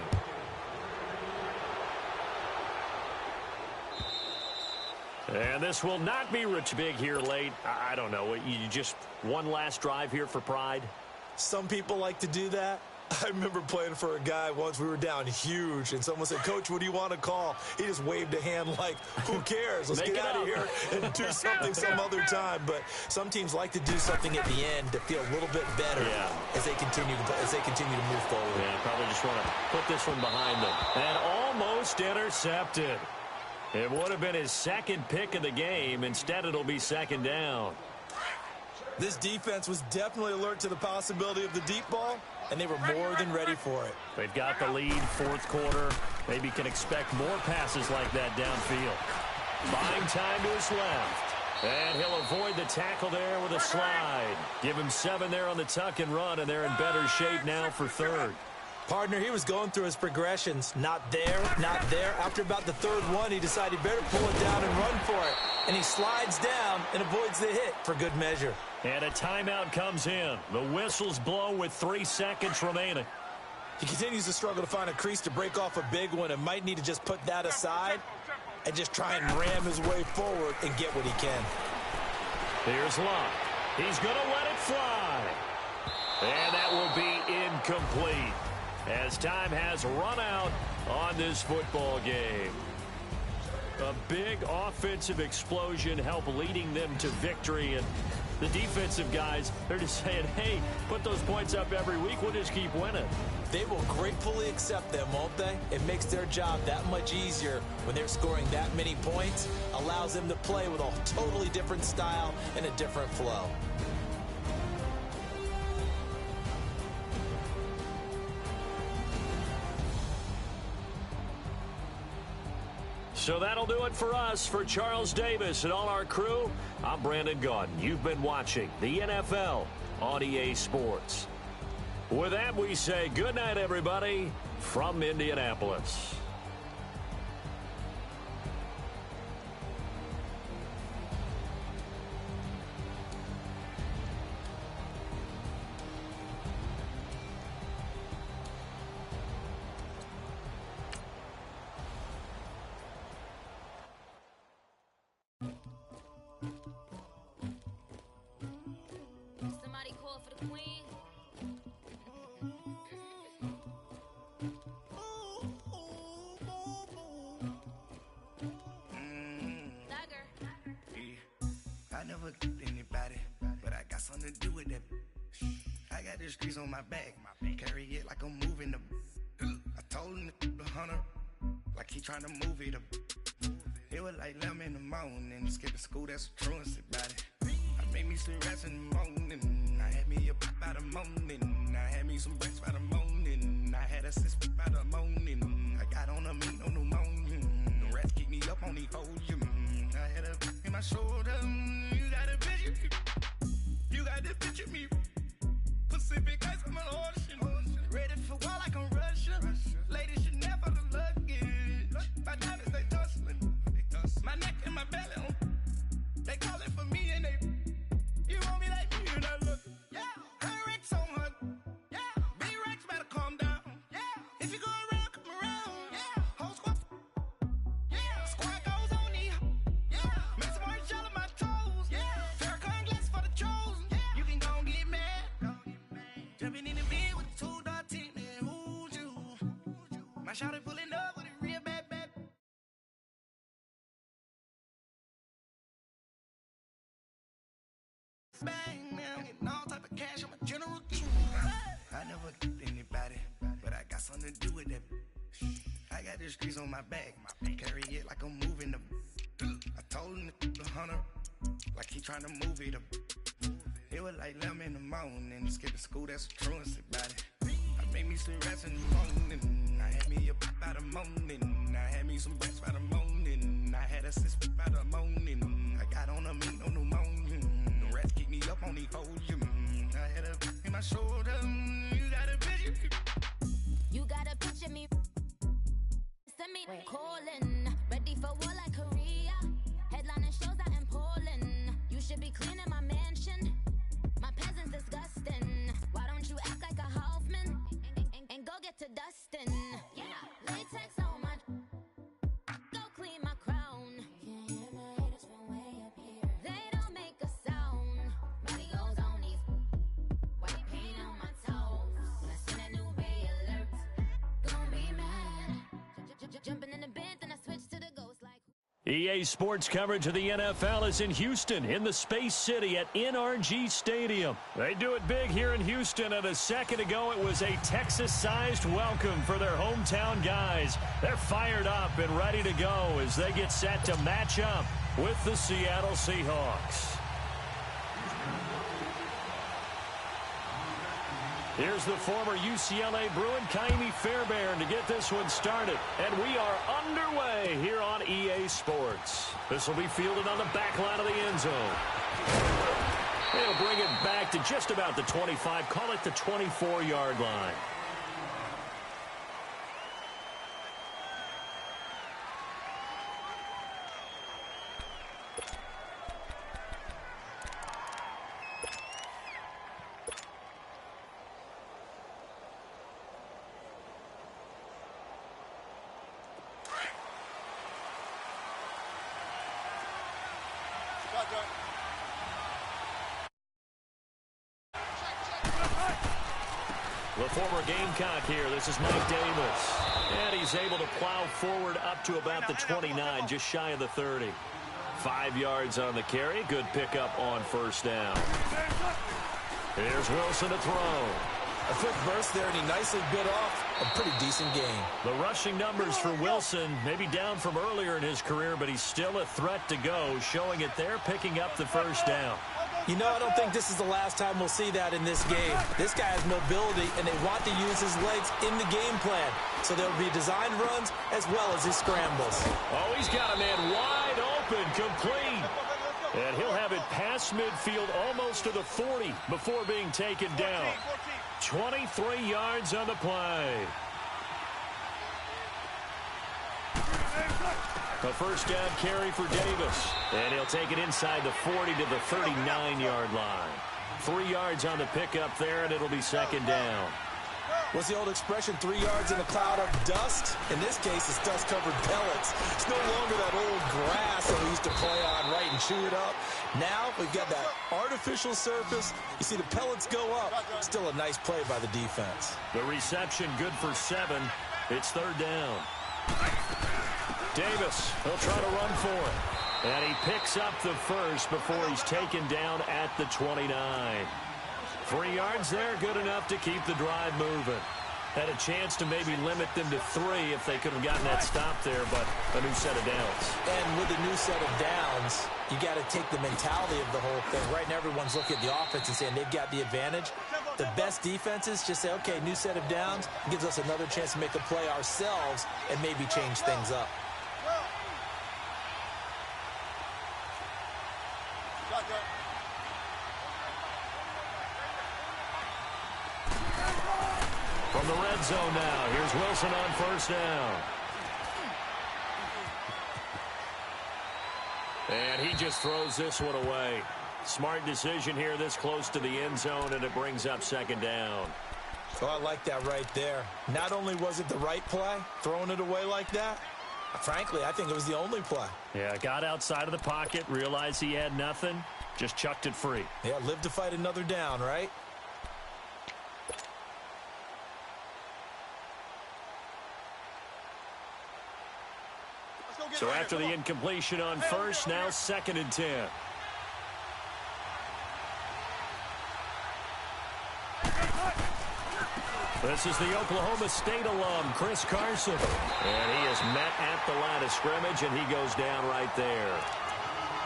And this will not be rich big here late. I don't know. You just one last drive here for pride? Some people like to do that. I remember playing for a guy once. We were down huge, and someone said, "Coach, what do you want to call?" He just waved a hand like, who cares? Let's get out of here and do something some other time. But some teams like to do something at the end to feel a little bit better as they continue to move forward. Yeah, probably just want to put this one behind them. And almost intercepted. It would have been his second pick of the game. Instead, it'll be second down. This defense was definitely alert to the possibility of the deep ball, and they were more than ready for it. They've got the lead, fourth quarter. Maybe can expect more passes like that downfield. Buying time to his left. And he'll avoid the tackle there with a slide. Give him 7 there on the tuck and run, and they're in better shape now for third. Partner, he was going through his progressions. Not there, not there. After about the third one, he decided better pull it down and run for it. And he slides down and avoids the hit for good measure. And a timeout comes in. The whistles blow with 3 seconds remaining. He continues to struggle to find a crease to break off a big one and might need to just put that aside and just try and ram his way forward and get what he can. Here's Luck. He's going to let it fly. And that will be incomplete, as time has run out on this football game. A big offensive explosion helped leading them to victory, and the defensive guys, they're just saying, hey, put those points up every week, we'll just keep winning. They will gratefully accept them, won't they? It makes their job that much easier when they're scoring that many points, allows them to play with a totally different style and a different flow. So that'll do it for us. For Charles Davis and all our crew, I'm Brandon Gaudin. You've been watching the NFL on EA Sports. With that, we say good night, everybody, from Indianapolis. Somebody call for the queen. I never killed anybody, but I got something to do with that. I got the streets on my back, carry it like I'm moving the. I told him the hunter, like he trying to move it up. It was like 11 in the morning, skipping school, that's a truancy about it. I made me some rats in the morning, I had me a pop by the morning, I had me some breaks by the morning, I had a six by the morning, I got on a meat on the morning, the rats keep me up on the podium, I had a in my shoulder, you got a picture, you got the picture me, Pacific ice on my ocean, ready for war like I'm Russia, ladies should never the luggage, my diamonds they tussling, my neck and my belly, they calling for me and they, you want me like me and I look, yeah, her Rex on her, yeah, B-Rex better calm down, yeah, if you go around, come around, yeah, whole squad, yeah, squad goes on the, yeah, make some orange gel on my toes, yeah, Farrakhan glass for the chosen, yeah, you can go and get mad, jumping in the bed with the 2 dot team, man, ooh. My shawty pulling up with a real bad, bad. Bang, man, I'm getting all type of cash. I'm a general. I never killed anybody, but I got something to do with that. I got the streets on my back, carry it like I'm moving the. I told him the hunter, like he trying to move it up. It was like 11 in the morning, skipping school, that's a truancy about it. I made me some rats in the morning, I had me a pop out of morning. I had me some breasts by the morning, I had a sis by the morning. I got on a meat on the morning, the rats keep me up on the podium. I had a in my shoulder, you got a picture. You got a picture me. Send me calling. Ready for war like Korea. Headlining shows out in Poland. You should be cleaning my mansion. My peasants disgusting. Why don't you act like a Hoffman and go get to dustin'? Yeah, latex on my. Go clean my crown. Can't hear my haters from way up here. They don't make a sound. Money goes on these. White paint on my toes. When I send a new ray alert, gon' be mad. Jumping in the bed, then I switch to the ghost like. EA Sports coverage of the NFL is in Houston, in the Space City at NRG Stadium. They do it big here in Houston, and a second ago it was a Texas-sized welcome for their hometown guys. They're fired up and ready to go as they get set to match up with the Seattle Seahawks. Here's the former UCLA Bruin, Kaimi Fairbairn, to get this one started. And we are underway here on EA Sports. This will be fielded on the back line of the end zone. They'll bring it back to just about the 25, call it the 24-yard line. The former Gamecock here. This is Mike Davis. And he's able to plow forward up to about the 29, just shy of the 30. 5 yards on the carry. Good pickup on first down. Here's Wilson to throw. A quick burst there, and he nicely bit off a pretty decent game. The rushing numbers for Wilson, maybe down from earlier in his career, but he's still a threat to go, showing it there, picking up the first down. You know, I don't think this is the last time we'll see that in this game. This guy has mobility, and they want to use his legs in the game plan. So there'll be designed runs as well as his scrambles. Oh, he's got a man wide open, complete. And he'll have it past midfield almost to the 40 before being taken down. 23 yards on the play. A first down carry for Davis. And he'll take it inside the 40 to the 39-yard line. 3 yards on the pickup there, and it'll be second down. What's the old expression, 3 yards in a cloud of dust? In this case, it's dust-covered pellets. It's no longer that old grass that we used to play on, right, and chew it up. Now we've got that artificial surface. You see the pellets go up. Still a nice play by the defense. The reception good for 7. It's third down. Davis, he'll try to run for it. And he picks up the first before he's taken down at the 29. 3 yards there, good enough to keep the drive moving. Had a chance to maybe limit them to 3 if they could have gotten that stop there, but a new set of downs. And with a new set of downs, you got to take the mentality of the whole thing. Right now, everyone's looking at the offense and saying they've got the advantage. The best defenses just say, okay, new set of downs, gives us another chance to make a play ourselves and maybe change things up. From the red zone now, here's Wilson on first down. And he just throws this one away. Smart decision here this close to the end zone, and it brings up second down. Oh, I like that right there. Not only was it the right play, throwing it away like that, frankly, I think it was the only play. Yeah, got outside of the pocket, realized he had nothing, just chucked it free. Yeah, live to fight another down, right? So after the incompletion on first, now 2nd and 10. This is the Oklahoma State alum, Chris Carson. And he is met at the line of scrimmage, and he goes down right there.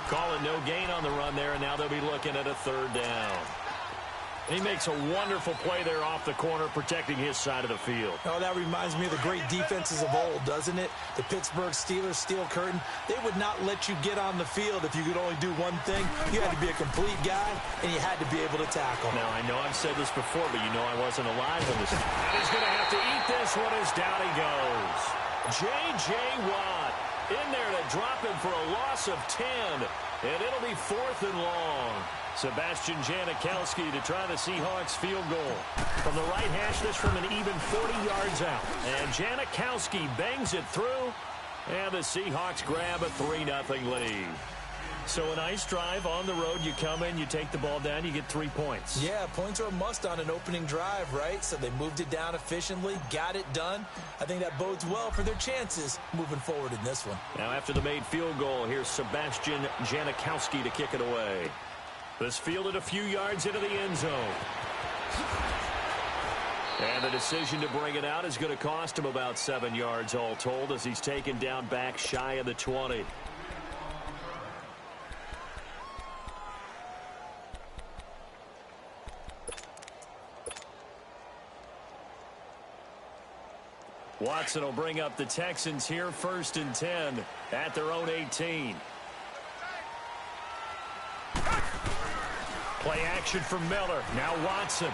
Calling no gain on the run there, and now they'll be looking at a 3rd down. He makes a wonderful play there off the corner, protecting his side of the field. Oh, that reminds me of the great defenses of old, doesn't it? The Pittsburgh Steelers, steel curtain. They would not let you get on the field if you could only do one thing. You had to be a complete guy, and you had to be able to tackle. Now, I know I've said this before, but you know I wasn't alive when this. And he's going to have to eat this one as down he goes. J.J. Watt in there to drop him for a loss of 10, and it'll be 4th and long. Sebastian Janikowski to try the Seahawks field goal. From the right hash, this from an even 40 yards out. And Janikowski bangs it through, and the Seahawks grab a 3-0 lead. So a nice drive on the road. You come in, you take the ball down, you get 3 points. Yeah, points are a must on an opening drive, right? So they moved it down efficiently, got it done. I think that bodes well for their chances moving forward in this one. Now after the made field goal, here's Sebastian Janikowski to kick it away. This fielded a few yards into the end zone. And the decision to bring it out is going to cost him about 7 yards all told as he's taken down back shy of the 20. Watson will bring up the Texans here 1st and 10 at their own 18. Play action for Miller. Now Watson.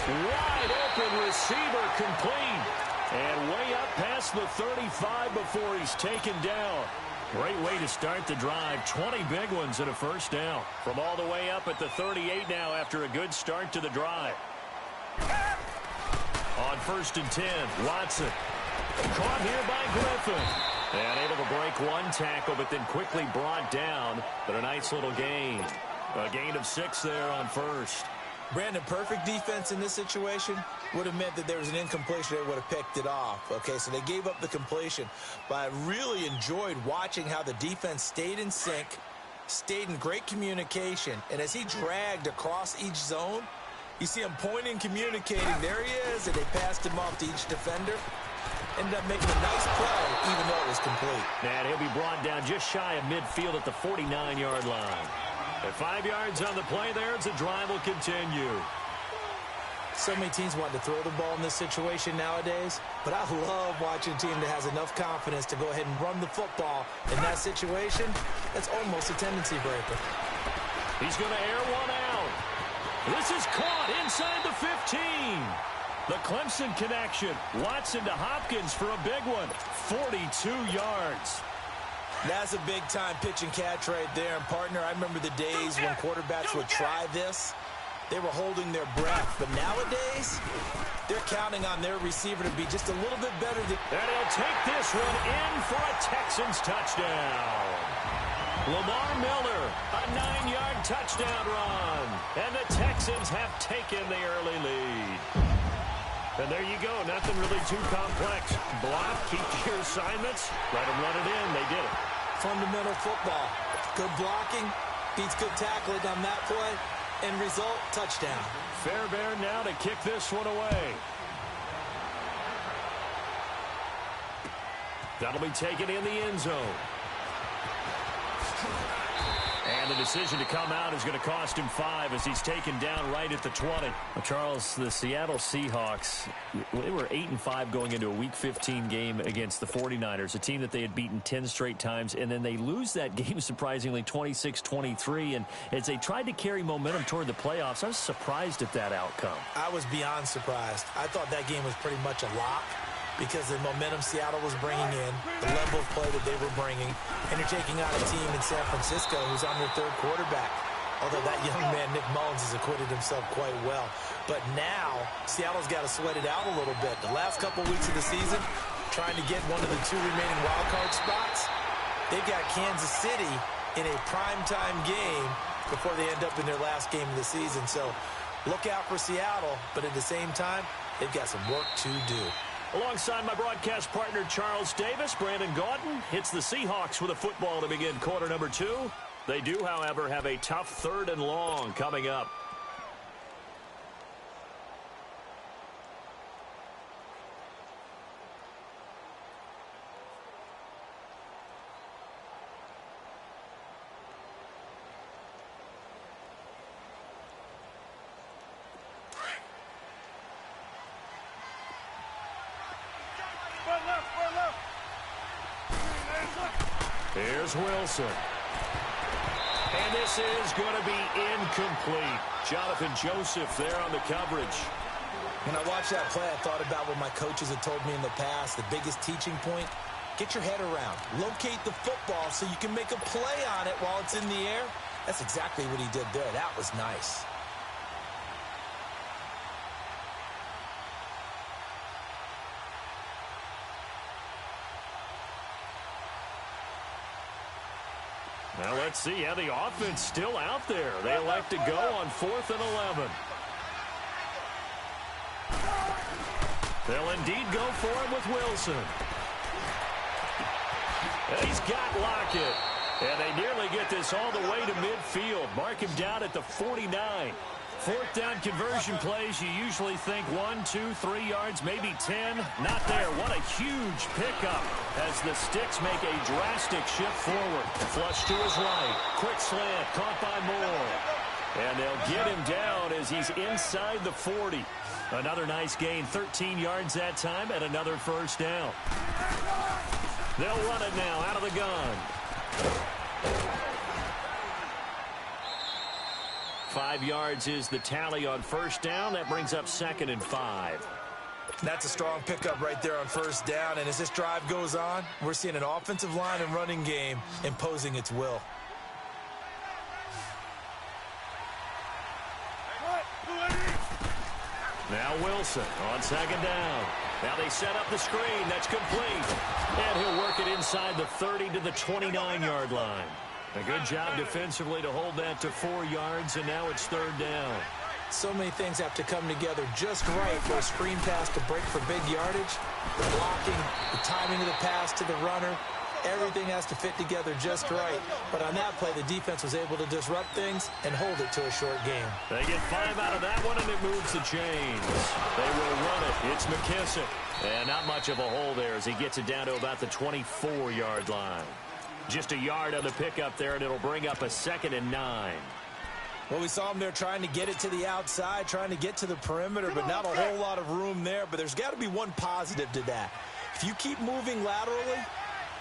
Wide open receiver complete. And way up past the 35 before he's taken down. Great way to start the drive. 20 big ones and a 1st down. From all the way up at the 38 now after a good start to the drive. On 1st and 10, Watson. Caught here by Griffin. And able to break one tackle, but then quickly brought down. But a nice little gain. A gain of 6 there on 1st. Brandon, perfect defense in this situation would have meant that there was an incompletion. They would have picked it off. Okay, so they gave up the completion. But I really enjoyed watching how the defense stayed in sync, stayed in great communication. And as he dragged across each zone, you see him pointing, communicating. There he is, and they passed him off to each defender. Ended up making a nice play, even though it was complete. And he'll be brought down just shy of midfield at the 49-yard line. At 5 yards on the play there, the drive will continue. So many teams want to throw the ball in this situation nowadays, but I love watching a team that has enough confidence to go ahead and run the football in that situation. That's almost a tendency breaker. He's going to air one out. This is caught inside the 15. The Clemson connection. Watson to Hopkins for a big one. 42 yards. That's a big-time pitch and catch right there. And, partner, I remember the days when quarterbacks would try this. They were holding their breath. But nowadays, they're counting on their receiver to be just a little bit better. And he'll take this one in for a Texans touchdown. Lamar Miller, a 9-yard touchdown run. And the Texans have taken the early lead. And there you go. Nothing really too complex. Block, keep your assignments, let them run it in. They did it. Fundamental football. Good blocking, beats good tackling on that play. End result, touchdown. Fairbairn now to kick this one away. That'll be taken in the end zone. And the decision to come out is going to cost him 5 as he's taken down right at the 20. Well, Charles, the Seattle Seahawks, they were 8-5 going into a Week 15 game against the 49ers, a team that they had beaten 10 straight times, and then they lose that game surprisingly 26-23. And as they tried to carry momentum toward the playoffs, I was surprised at that outcome. I was beyond surprised. I thought that game was pretty much a lock, because the momentum Seattle was bringing in, the level of play that they were bringing, and you're taking out a team in San Francisco who's on their 3rd quarterback. Although that young man, Nick Mullins, has acquitted himself quite well. But now, Seattle's got to sweat it out a little bit. The last couple weeks of the season, trying to get one of the 2 remaining wildcard spots, they've got Kansas City in a primetime game before they end up in their last game of the season. So look out for Seattle, but at the same time, they've got some work to do. Alongside my broadcast partner, Charles Davis, Brandon Gaudin hits the Seahawks with a football to begin quarter number 2. They do, however, have a tough 3rd and long coming up. Here's Wilson. And this is going to be incomplete. Jonathan Joseph there on the coverage. When I watched that play, I thought about what my coaches had told me in the past. The biggest teaching point, get your head around. Locate the football so you can make a play on it while it's in the air. That's exactly what he did there. That was nice. Now let's see how the offense still out there. They elect to go on 4th and 11. They'll indeed go for it with Wilson. And he's got Lockett. And they nearly get this all the way to midfield. Mark him down at the 49. 4th down conversion plays, you usually think 1, 2, 3 yards, maybe 10. Not there. What a huge pickup as the Sticks make a drastic shift forward. Flush to his right. Quick slant, caught by Moore. And they'll get him down as he's inside the 40. Another nice gain, 13 yards that time, and another 1st down. They'll run it now out of the gun. 5 yards is the tally on 1st down. That brings up 2nd and 5. That's a strong pickup right there on 1st down. And as this drive goes on, we're seeing an offensive line and running game imposing its will. Now Wilson on 2nd down. Now they set up the screen. That's complete. And he'll work it inside the 30 to the 29-yard line. A good job defensively to hold that to 4 yards, and now it's 3rd down. So many things have to come together just right for a screen pass to break for big yardage. The blocking, the timing of the pass to the runner, everything has to fit together just right. But on that play, the defense was able to disrupt things and hold it to a short game. They get 5 out of that one, and it moves the chains. They will run it. It's McKissick. And not much of a hole there as he gets it down to about the 24-yard line. Just a yard on the pickup there, and it'll bring up a 2nd and 9. Well, we saw him there trying to get it to the outside, trying to get to the perimeter, but not a whole lot of room there. But there's got to be one positive to that. If you keep moving laterally,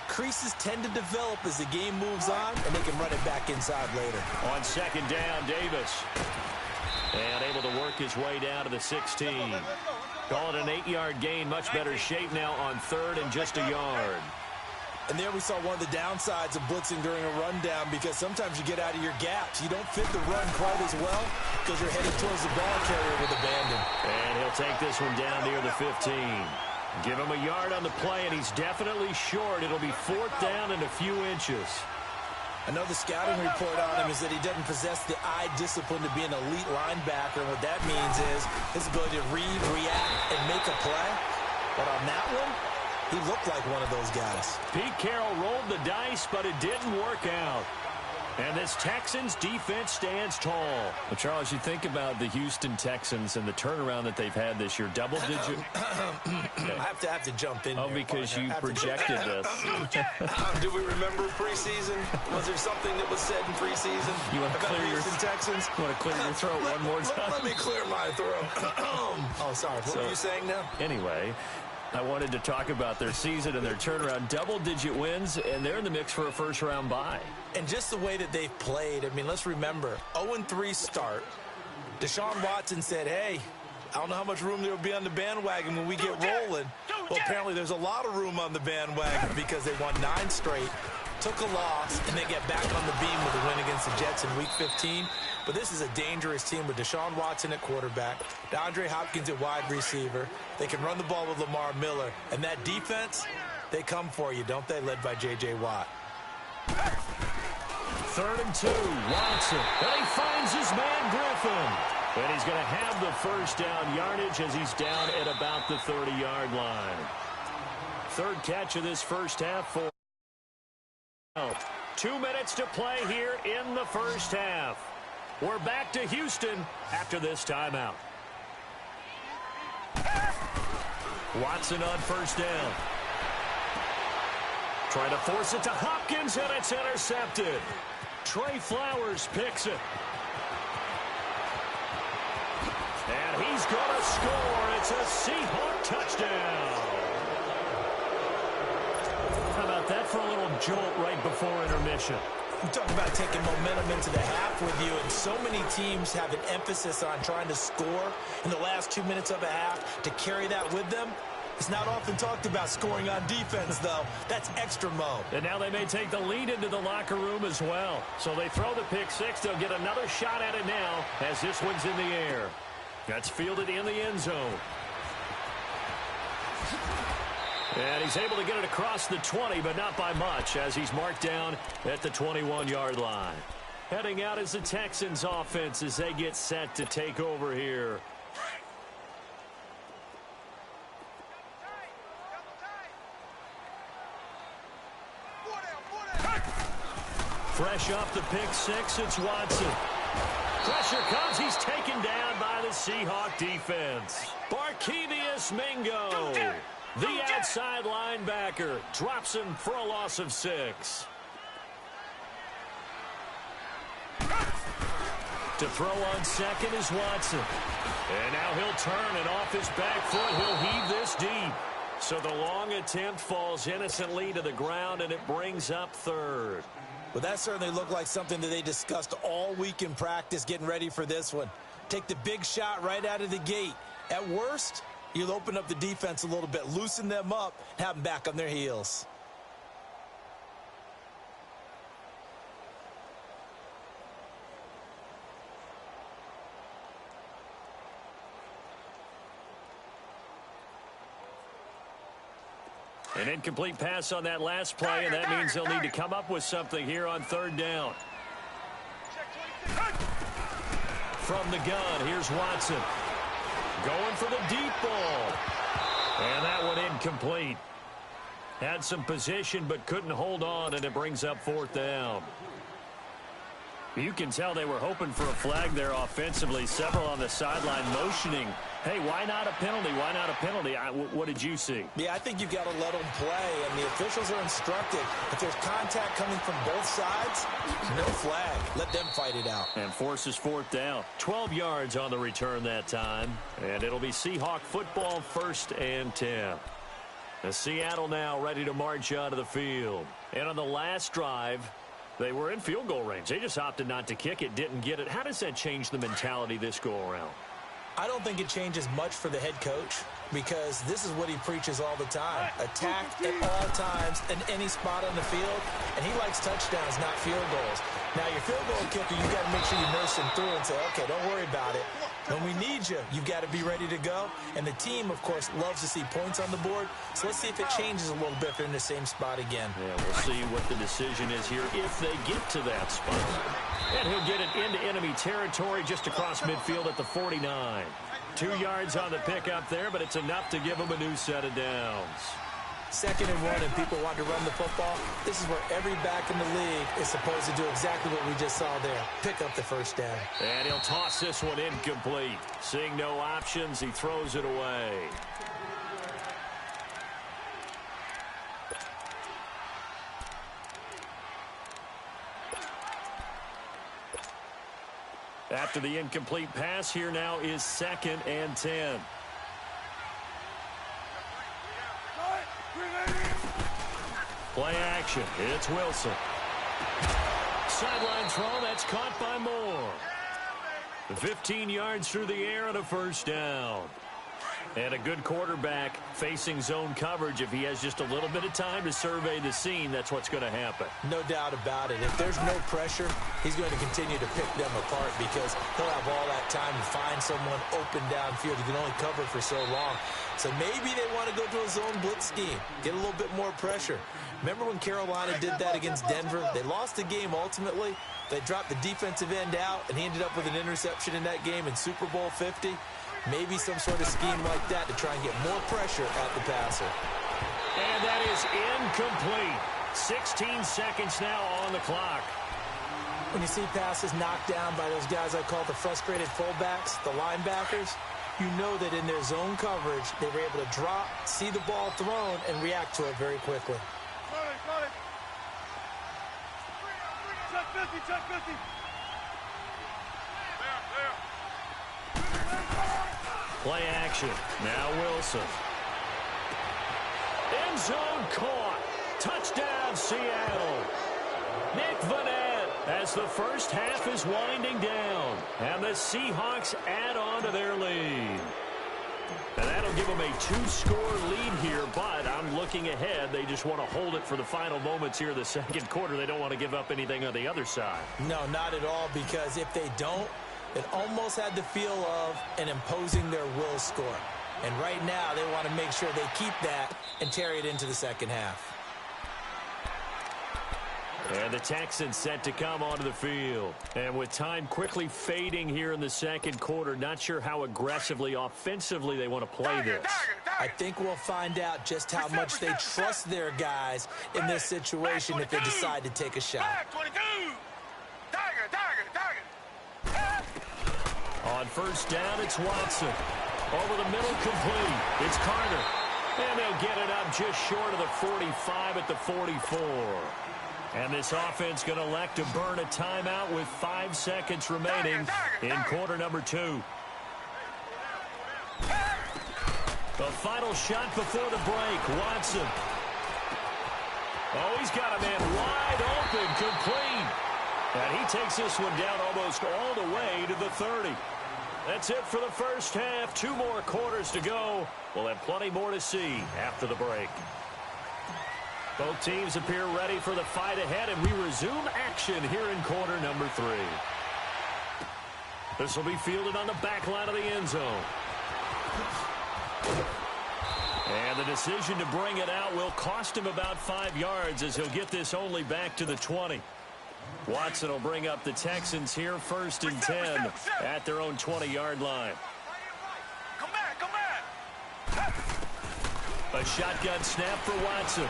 creases tend to develop as the game moves on, and they can run it back inside later. On 2nd down, Davis. And able to work his way down to the 16. Call it an 8-yard gain. Much better shape now on 3rd and just a yard. And there we saw one of the downsides of blitzing during a rundown, because sometimes you get out of your gaps. You don't fit the run quite as well because you're headed towards the ball carrier with abandon. And he'll take this one down near the 15. Give him a yard on the play, and he's definitely short. It'll be 4th down and a few inches. I know the scouting report on him is that he doesn't possess the eye discipline to be an elite linebacker. And what that means is his ability to read, react, and make a play. But on that one, he looked like one of those guys. Pete Carroll rolled the dice, but it didn't work out. And this Texans defense stands tall. Well, Charles, you think about the Houston Texans and the turnaround that they've had this year. Double-digit. I have to jump in. Oh, because you projected this. Do we remember preseason? Was there something that was said in preseason? You want to clear your Houston Texans? You want to clear your throat one more time? Let me clear my throat. Oh, sorry. What were you saying now? Anyway, I wanted to talk about their season and their turnaround. Double-digit wins, and they're in the mix for a first-round bye. And just the way that they've played, I mean, let's remember, 0-3 start. Deshaun Watson said, hey, I don't know how much room there will be on the bandwagon when we get rolling. Well, apparently there's a lot of room on the bandwagon because they won 9 straight, took a loss, and they get back on the beam with a win against the Jets in Week 15. But this is a dangerous team with Deshaun Watson at quarterback, DeAndre Hopkins at wide receiver. They can run the ball with Lamar Miller. And that defense, they come for you, don't they, led by J.J. Watt. 3rd and 2, Watson. And he finds his man Griffin. And he's going to have the first down yardage as he's down at about the 30-yard line. Third catch of this first half for 2 minutes to play here in the first half. We're back to Houston after this timeout. Watson on first down. Trying to force it to Hopkins, and it's intercepted. Trey Flowers picks it. And he's going to score. It's a Seahawk touchdown. How about that for a little jolt right before intermission? We talk about taking momentum into the half with you, and so many teams have an emphasis on trying to score in the last 2 minutes of a half to carry that with them. It's not often talked about scoring on defense, though. That's extra mode. And now they may take the lead into the locker room as well. So they throw the pick six. They'll get another shot at it now as this one's in the air. That's fielded in the end zone. And he's able to get it across the 20, but not by much, as he's marked down at the 21-yard line. Heading out is the Texans offense as they get set to take over here. Fresh off the pick six, it's Watson. Pressure comes. He's taken down by the Seahawk defense. Barkevious Mingo, the outside linebacker, drops him for a loss of 6. To throw on second is Watson. And now he'll turn, and off his back foot, he'll heave this deep. So the long attempt falls innocently to the ground, and it brings up third. Well, that certainly looked like something that they discussed all week in practice getting ready for this one. Take the big shot right out of the gate. At worst, you'll open up the defense a little bit, loosen them up, and have them back on their heels. An incomplete pass on that last play, and that means they'll need to come up with something here on third down. From the gun, here's Watson. Going for the deep ball. And that one incomplete. Had some position but couldn't hold on, and it brings up fourth down. You can tell they were hoping for a flag there offensively. Several on the sideline motioning. Hey, why not a penalty? Why not a penalty? What did you see? Yeah, I think you've got to let them play, and the officials are instructed. If there's contact coming from both sides, no flag. Let them fight it out. And forces fourth down. 12 yards on the return that time. And it'll be Seahawk football, 1st and 10. The Seattle now ready to march out of the field. And on the last drive, they were in field goal range. They just opted not to kick it, didn't get it. How does that change the mentality this go-around? I don't think it changes much for the head coach because this is what he preaches all the time. Attack at all times in any spot on the field, and he likes touchdowns, not field goals. Now, your field goal kicker, you've got to make sure you nurse him through and say, okay, don't worry about it. When we need you, you've got to be ready to go. And the team, of course, loves to see points on the board. So let's see if it changes a little bit if they're in the same spot again. Yeah, we'll see what the decision is here if they get to that spot. And he'll get it into enemy territory just across midfield at the 49. 2 yards on the pickup there, but it's enough to give him a new set of downs. 2nd and 1, and people want to run the football. This is where every back in the league is supposed to do exactly what we just saw there. Pick up the first down. And he'll toss this one incomplete. Seeing no options, he throws it away. After the incomplete pass, here now is 2nd and 10. Play action. It's Wilson. Sideline throw. That's caught by Moore. 15 yards through the air and a first down. And a good quarterback facing zone coverage, if he has just a little bit of time to survey the scene, that's what's going to happen. No doubt about it. If there's no pressure, he's going to continue to pick them apart because he'll have all that time to find someone open downfield. He can only cover for so long. So maybe they want to go to a zone blitz scheme, get a little bit more pressure. Remember when Carolina did that against Denver? They lost the game ultimately. They dropped the defensive end out, and he ended up with an interception in that game in Super Bowl 50. Maybe some sort of scheme like that to try and get more pressure at the passer. And that is incomplete. 16 seconds now on the clock. When you see passes knocked down by those guys I call the frustrated fullbacks, the linebackers, you know that in their zone coverage, they were able to drop, see the ball thrown, and react to it very quickly. Got it. Check 50. There. Play action. Now Wilson. End zone caught. Touchdown, Seattle. Nick Vanette as the first half is winding down. And the Seahawks add on to their lead. And that'll give them a 2-score lead here, but I'm looking ahead. They just want to hold it for the final moments here of the second quarter. They don't want to give up anything on the other side. No, not at all, because if they don't, it almost had the feel of an imposing their will score. And right now, they want to make sure they keep that and carry it into the second half. And the Texans set to come onto the field. And with time quickly fading here in the second quarter, not sure how aggressively, offensively they want to play this. I think we'll find out just how much they trust their guys in this situation if they decide to take a shot. On first down, it's Watson. Over the middle, complete. It's Carter. And they'll get it up just short of the 45 at the 44. And this offense going to elect to burn a timeout with 5 seconds remaining in quarter number 2. The final shot before the break, Watson. Oh, he's got a man wide open, complete. And he takes this one down almost all the way to the 30. That's it for the first half. 2 more quarters to go. We'll have plenty more to see after the break. Both teams appear ready for the fight ahead, and we resume action here in quarter number 3. This will be fielded on the back line of the end zone. And the decision to bring it out will cost him about 5 yards as he'll get this only back to the 20. Watson will bring up the Texans here first and 10 at their own 20-yard line. Come back. A shotgun snap for Watson.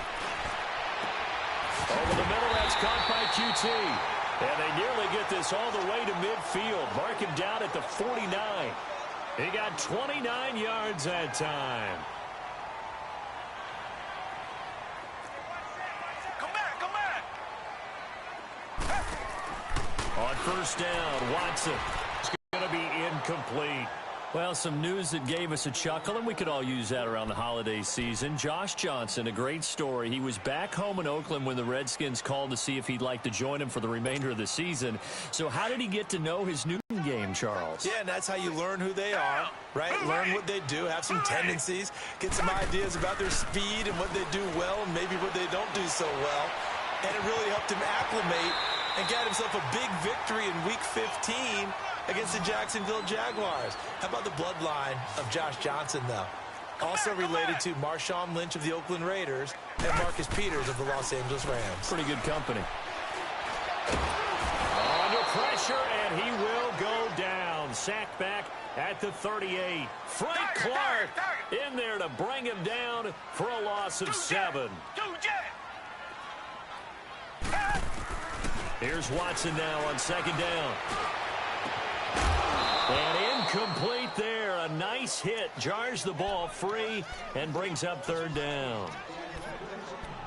Over the middle, that's caught by QT. And they nearly get this all the way to midfield. Mark him down at the 49. He got 29 yards that time. On first down, Watson. It's going to be incomplete. Well, some news that gave us a chuckle, and we could all use that around the holiday season. Josh Johnson, a great story. He was back home in Oakland when the Redskins called to see if he'd like to join him for the remainder of the season. So how did he get to know his new game, Charles? Yeah, and that's how you learn who they are, right? Learn what they do, have some tendencies, get some ideas about their speed and what they do well and maybe what they don't do so well. And it really helped him acclimate and got himself a big victory in Week 15 against the Jacksonville Jaguars. How about the bloodline of Josh Johnson, though? Also related to Marshawn Lynch of the Oakland Raiders and Marcus Peters of the Los Angeles Rams. Pretty good company. Under pressure, and he will go down. Sacked back at the 38. Frank Clark in there to bring him down for a loss of 7. Here's Watson now on second down. And incomplete there. A nice hit. Jars the ball free and brings up third down.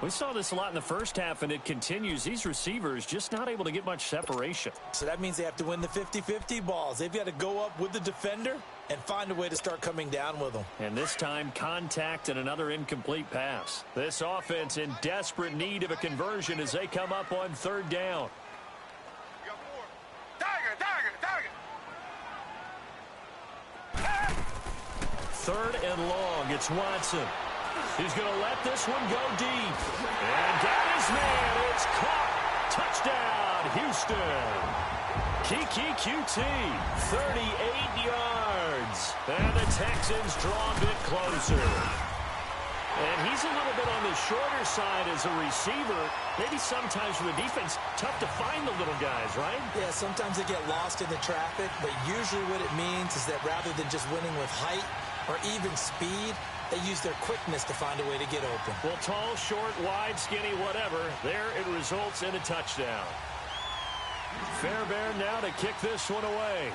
We saw this a lot in the first half, and it continues. These receivers just not able to get much separation. So that means they have to win the 50-50 balls. They've got to go up with the defender and find a way to start coming down with them. And this time, contact and another incomplete pass. This offense in desperate need of a conversion as they come up on third down. 3rd and long. It's Watson. He's going to let this one go deep. And got his man. It's caught. Touchdown, Houston. Kiki QT, 38 yards. And the Texans draw a bit closer. And he's a little bit on the shorter side as a receiver. Maybe sometimes for the defense, tough to find the little guys, right? Yeah, sometimes they get lost in the traffic, but usually what it means is that rather than just winning with height or even speed, they use their quickness to find a way to get open. Well, tall, short, wide, skinny, whatever, there it results in a touchdown. Fairbairn now to kick this one away.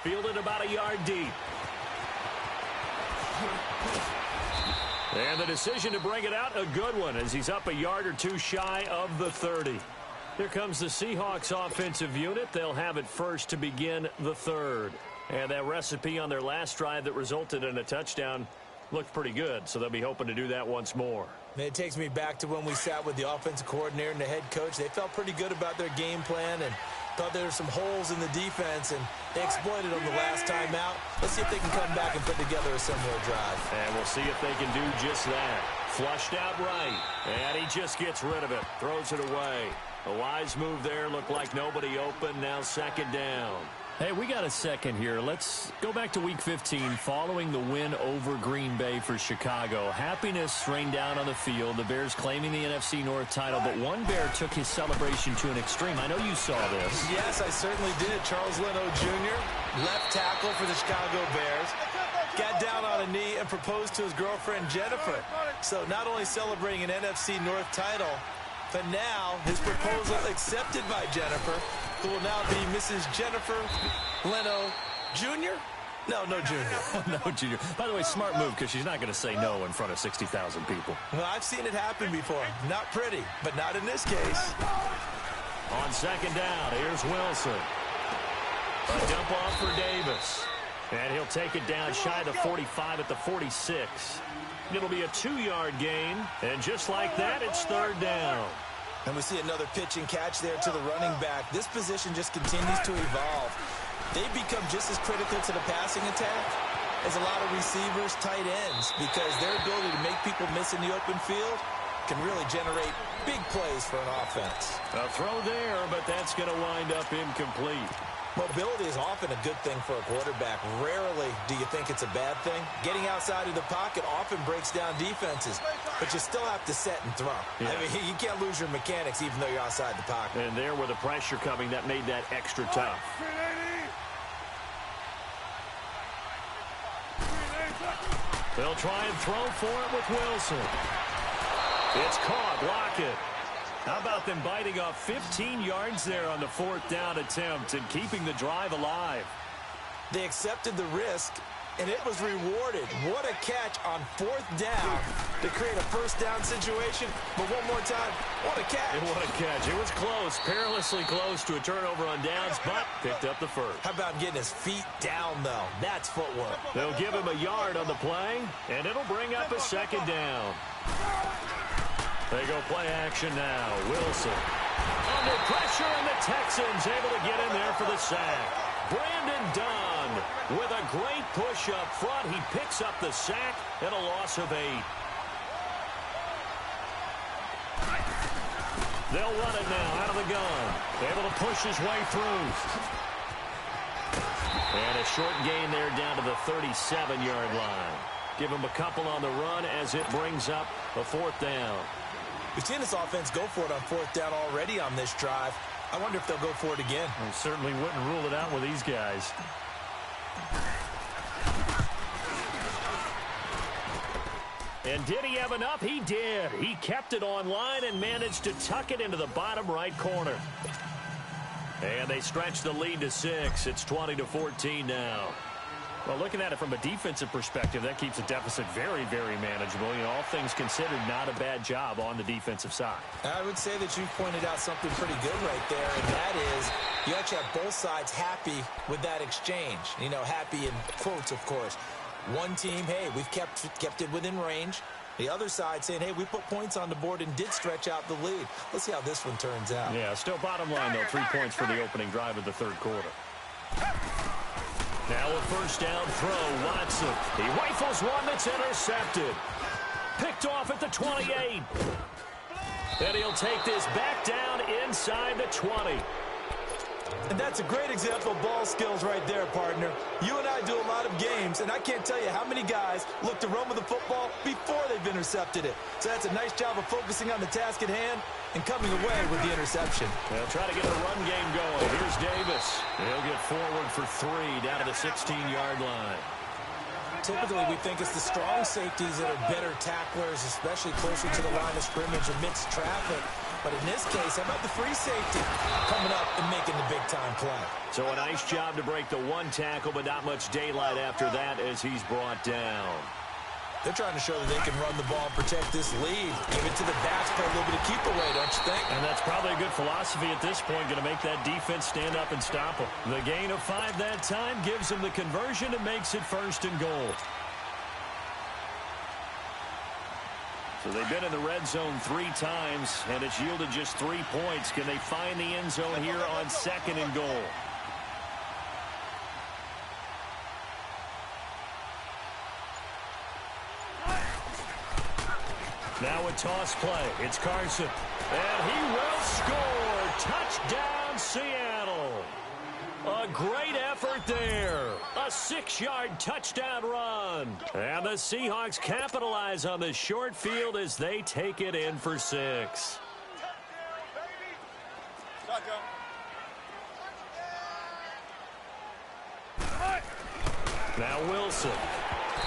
Fielded about a yard deep. And the decision to bring it out, a good one, as he's up a yard or two shy of the 30. Here comes the Seahawks offensive unit. They'll have it first to begin the 3rd. And that recipe on their last drive that resulted in a touchdown looked pretty good, so they'll be hoping to do that once more. It takes me back to when we sat with the offensive coordinator and the head coach. They felt pretty good about their game plan and thought there were some holes in the defense, and they exploited them the last time out. Let's see if they can come back and put together a similar drive. And we'll see if they can do just that. Flushed out right, and he just gets rid of it, throws it away. A wise move there, looked like nobody open, now 2nd down. Hey, we got a second here. Let's go back to Week 15 following the win over Green Bay for Chicago. Happiness rained down on the field. The Bears claiming the NFC North title, but one Bear took his celebration to an extreme. I know you saw this. Yes, I certainly did. Charles Leno Jr., left tackle for the Chicago Bears, got down on a knee and proposed to his girlfriend Jennifer. So not only celebrating an NFC North title, but now his proposal accepted by Jennifer, who will now be Mrs. Jennifer Leno Jr.? No Junior. No, Junior. By the way, smart move, because she's not going to say no in front of 60,000 people. Well, I've seen it happen before. Not pretty, but not in this case. On 2nd down, here's Wilson. A dump off for Davis. And he'll take it down shy of the 45 at the 46. It'll be a 2-yard gain. And just like that, it's 3rd down. And we see another pitch and catch there to the running back. This position just continues to evolve. They've become just as critical to the passing attack as a lot of receivers, tight ends, because their ability to make people miss in the open field can really generate big plays for an offense. A throw there, but that's going to wind up incomplete. Mobility is often a good thing for a quarterback. Rarely do you think it's a bad thing. Getting outside of the pocket often breaks down defenses, but you still have to set and throw. Yeah. I mean, you can't lose your mechanics even though you're outside the pocket. And there with the pressure coming, that made that extra tough. They'll try and throw for it with Wilson. It's caught. Lockett. How about them biting off 15 yards there on the 4th down attempt and keeping the drive alive? They accepted the risk, and it was rewarded. What a catch on 4th down to create a 1st down situation. But one more time, what a catch. What a catch. It was close, perilously close to a turnover on downs, but picked up the 1st. How about getting his feet down, though? That's footwork. They'll give him a yard on the play, and it'll bring up a 2nd down. They go play action now. Wilson under pressure, and the Texans able to get in there for the sack. Brandon Dunn with a great push up front. He picks up the sack and a loss of 8. They'll run it now out of the gun. Able to push his way through. And a short gain there down to the 37-yard line. Give him a couple on the run as it brings up a 4th down. We've seen this offense go for it on 4th down already on this drive. I wonder if they'll go for it again. I certainly wouldn't rule it out with these guys. And did he have enough? He did. He kept it online and managed to tuck it into the bottom right corner. And they stretch the lead to 6. It's 20-14 now. Well, looking at it from a defensive perspective, that keeps the deficit very, very manageable. You know, all things considered, not a bad job on the defensive side. I would say that you pointed out something pretty good right there, and that is you actually have both sides happy with that exchange. You know, happy in quotes, of course. One team, hey, we've kept it within range. The other side saying, hey, we put points on the board and did stretch out the lead. Let's see how this one turns out. Yeah, still bottom line, though, 3 points for the opening drive of the 3rd quarter. Now a first down throw, Watson. He rifles one that's intercepted. Picked off at the 28. And he'll take this back down inside the 20. And that's a great example of ball skills right there, partner. You and I do a lot of games, and I can't tell you how many guys look to run with the football before they've intercepted it. So that's a nice job of focusing on the task at hand and coming away with the interception. They'll try to get the run game going. Here's Davis. He'll get forward for 3 down to the 16-yard line. Typically, we think it's the strong safeties that are better tacklers, especially closer to the line of scrimmage amidst traffic. But in this case, how about the free safety coming up and making the big-time play? So a nice job to break the one tackle, but not much daylight after that as he's brought down. They're trying to show that they can run the ball and protect this lead. Give it to the backs, play a little bit of keep away, don't you think? And that's probably a good philosophy at this point, going to make that defense stand up and stop them. The gain of 5 that time gives them the conversion and makes it 1st and goal. So they've been in the red zone 3 times, and it's yielded just 3 points. Can they find the end zone here on 2nd and goal? Now a toss play. It's Carson. And he will score. Touchdown, Seattle. A great effort there. A 6-yard touchdown run. And the Seahawks capitalize on the short field as they take it in for 6. Now Wilson.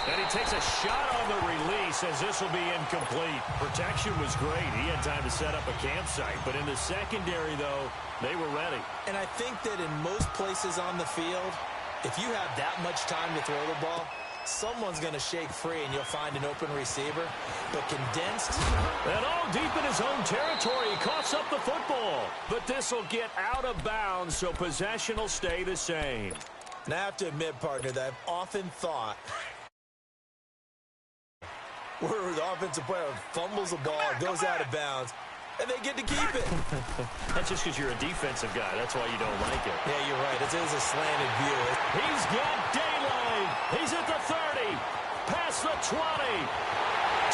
And he takes a shot on the release as this will be incomplete. Protection was great. He had time to set up a campsite. But in the secondary, though, they were ready. And I think that in most places on the field, if you have that much time to throw the ball, someone's going to shake free and you'll find an open receiver. But condensed. And all deep in his own territory, he coughs up the football. But this will get out of bounds, so possession will stay the same. And I have to admit, partner, that I've often thought where the offensive player fumbles the ball, goes out of bounds, and they get to keep it. That's just because you're a defensive guy. That's why you don't like it. Yeah, you're right. It is a slanted view. He's got daylight. He's at the 30. Past the 20.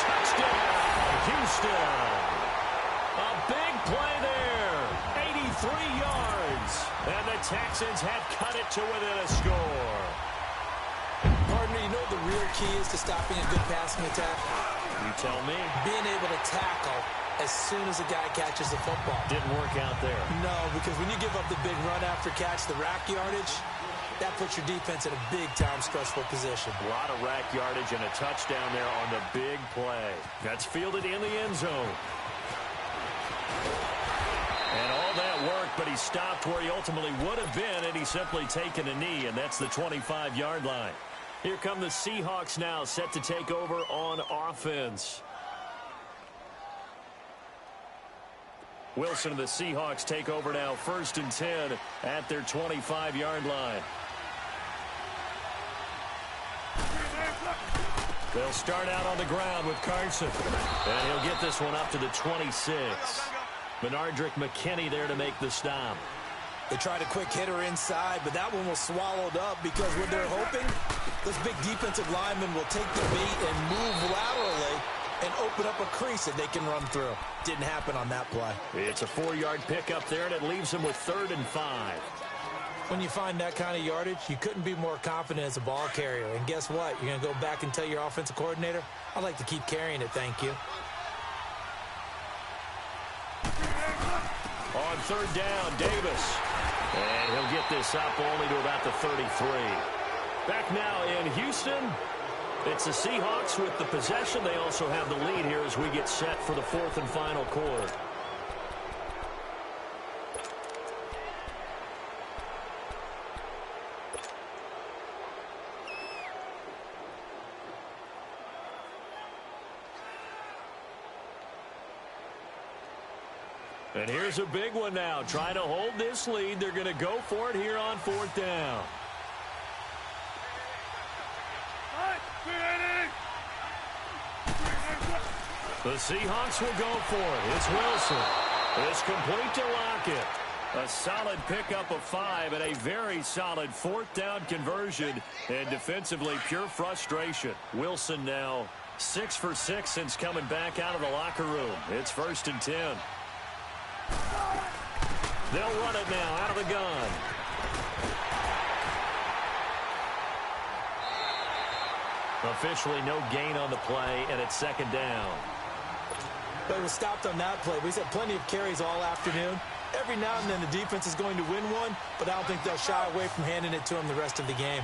Touchdown, Houston. A big play there. 83 yards. And the Texans have cut it to within a score. Partner, you know what the real key is to stopping a good passing attack? You tell me. Being able to tackle as soon as a guy catches the football. Didn't work out there. No, because when you give up the big run after catch, the rack yardage, that puts your defense in a big-time stressful position. A lot of rack yardage and a touchdown there on the big play. That's fielded in the end zone. And all that worked, but he stopped where he ultimately would have been, and he's simply taken a knee, and that's the 25-yard line. Here come the Seahawks now, set to take over on offense. Wilson and the Seahawks take over now, 1st and 10 at their 25-yard line. They'll start out on the ground with Carson. And he'll get this one up to the 26. Benardrick McKinney there to make the stop. They tried a quick hitter inside, but that one was swallowed up because what they're hoping, those big defensive linemen will take the bait and move laterally and open up a crease that they can run through. Didn't happen on that play. It's a 4-yard pickup there, and it leaves them with 3rd and 5. When you find that kind of yardage, you couldn't be more confident as a ball carrier. And guess what? You're going to go back and tell your offensive coordinator, I'd like to keep carrying it, thank you. On 3rd down, Davis. And he'll get this up only to about the 33. Back now in Houston. It's the Seahawks with the possession. They also have the lead here as we get set for the 4th and final quarter. And here's a big one now. Trying to hold this lead. They're going to go for it here on 4th down. The Seahawks will go for it. It's Wilson. It's complete to Lockett. A solid pickup of 5 and a very solid 4th down conversion. And defensively, pure frustration. Wilson now 6 for 6 since coming back out of the locker room. It's 1st and 10. They'll run it now out of the gun. Officially no gain on the play, and it's 2nd down. But it was stopped on that play. We've had plenty of carries all afternoon. Every now and then the defense is going to win one, but I don't think they'll shy away from handing it to him the rest of the game.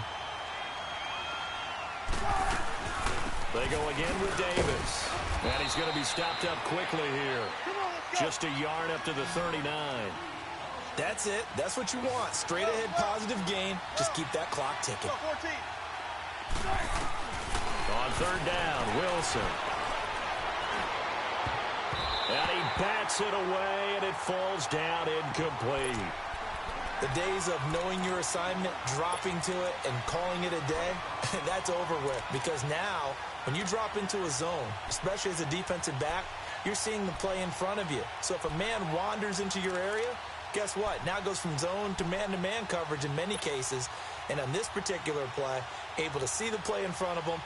They go again with Davis. And he's going to be stopped up quickly here. Just a yard up to the 39. That's it. That's what you want. Straight ahead positive gain. Just keep that clock ticking. On 3rd down, Wilson. And he bats it away, and it falls down incomplete. The days of knowing your assignment, dropping to it, and calling it a day, that's over with. Because now, when you drop into a zone, especially as a defensive back, you're seeing the play in front of you. So if a man wanders into your area, guess what? Now it goes from zone to man-to-man coverage in many cases. And on this particular play, able to see the play in front of him,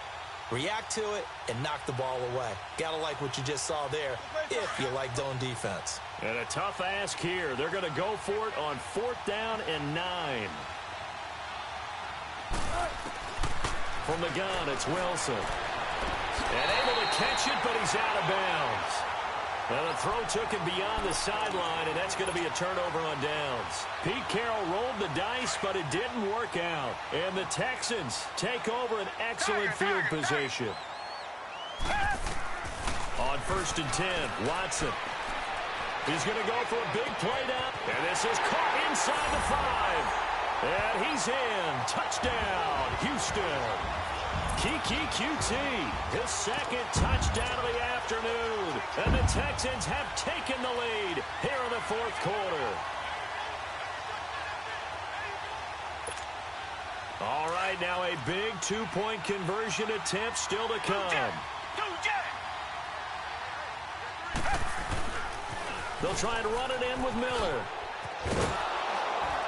react to it, and knock the ball away. Gotta like what you just saw there, if you like zone defense. And a tough ask here. They're going to go for it on 4th down and 9. From the gun, it's Wilson. And able to catch it, but he's out of bounds. And the throw took him beyond the sideline, and that's going to be a turnover on downs. Pete Carroll rolled the dice, but it didn't work out. And the Texans take over an excellent field position. On 1st and 10, Watson. He's going to go for a big play now. And this is caught inside the 5. And he's in. Touchdown, Houston. Kiki QT, his 2nd touchdown of the afternoon. And the Texans have taken the lead here in the 4th quarter. All right, now a big 2-point conversion attempt still to come. They'll try and run it in with Miller.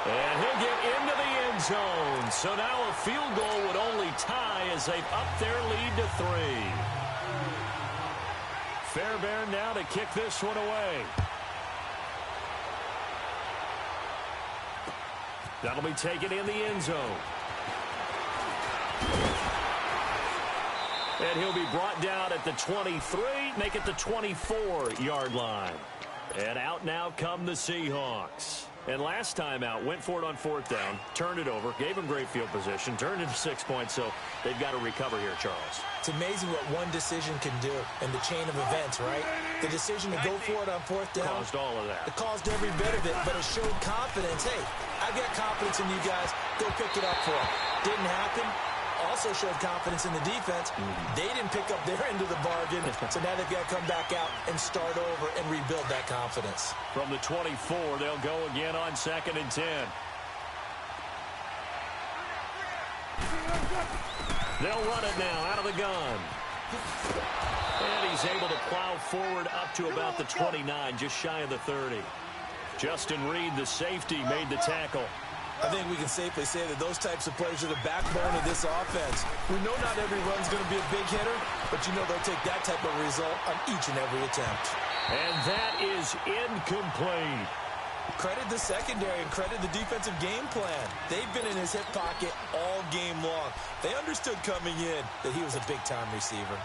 And he'll get into the end zone. So now a field goal would only tie as they've upped their lead to 3. Fairbairn now to kick this one away. That'll be taken in the end zone. And he'll be brought down at the 23, make it the 24-yard line. And out now come the Seahawks. And last time out, went for it on 4th down, turned it over, gave him great field position, turned into 6 points, so they've got to recover here, Charles. It's amazing what one decision can do in the chain of events, right? The decision to go for it on 4th down. Caused all of that. It caused every bit of it, but it showed confidence. Hey, I've got confidence in you guys. Go pick it up for them. Didn't happen. Also showed confidence in the defense. They didn't pick up their end of the bargain, so now they've got to come back out and start over and rebuild that confidence. From the 24, they'll go again on 2nd and 10. They'll run it now out of the gun. And he's able to plow forward up to about the 29, just shy of the 30. Justin Reed, the safety, made the tackle. I think we can safely say that those types of players are the backbone of this offense. We know not every run's going to be a big hitter, but you know they'll take that type of result on each and every attempt. And that is incomplete. Credit the secondary and credit the defensive game plan. They've been in his hip pocket all game long. They understood coming in that he was a big-time receiver.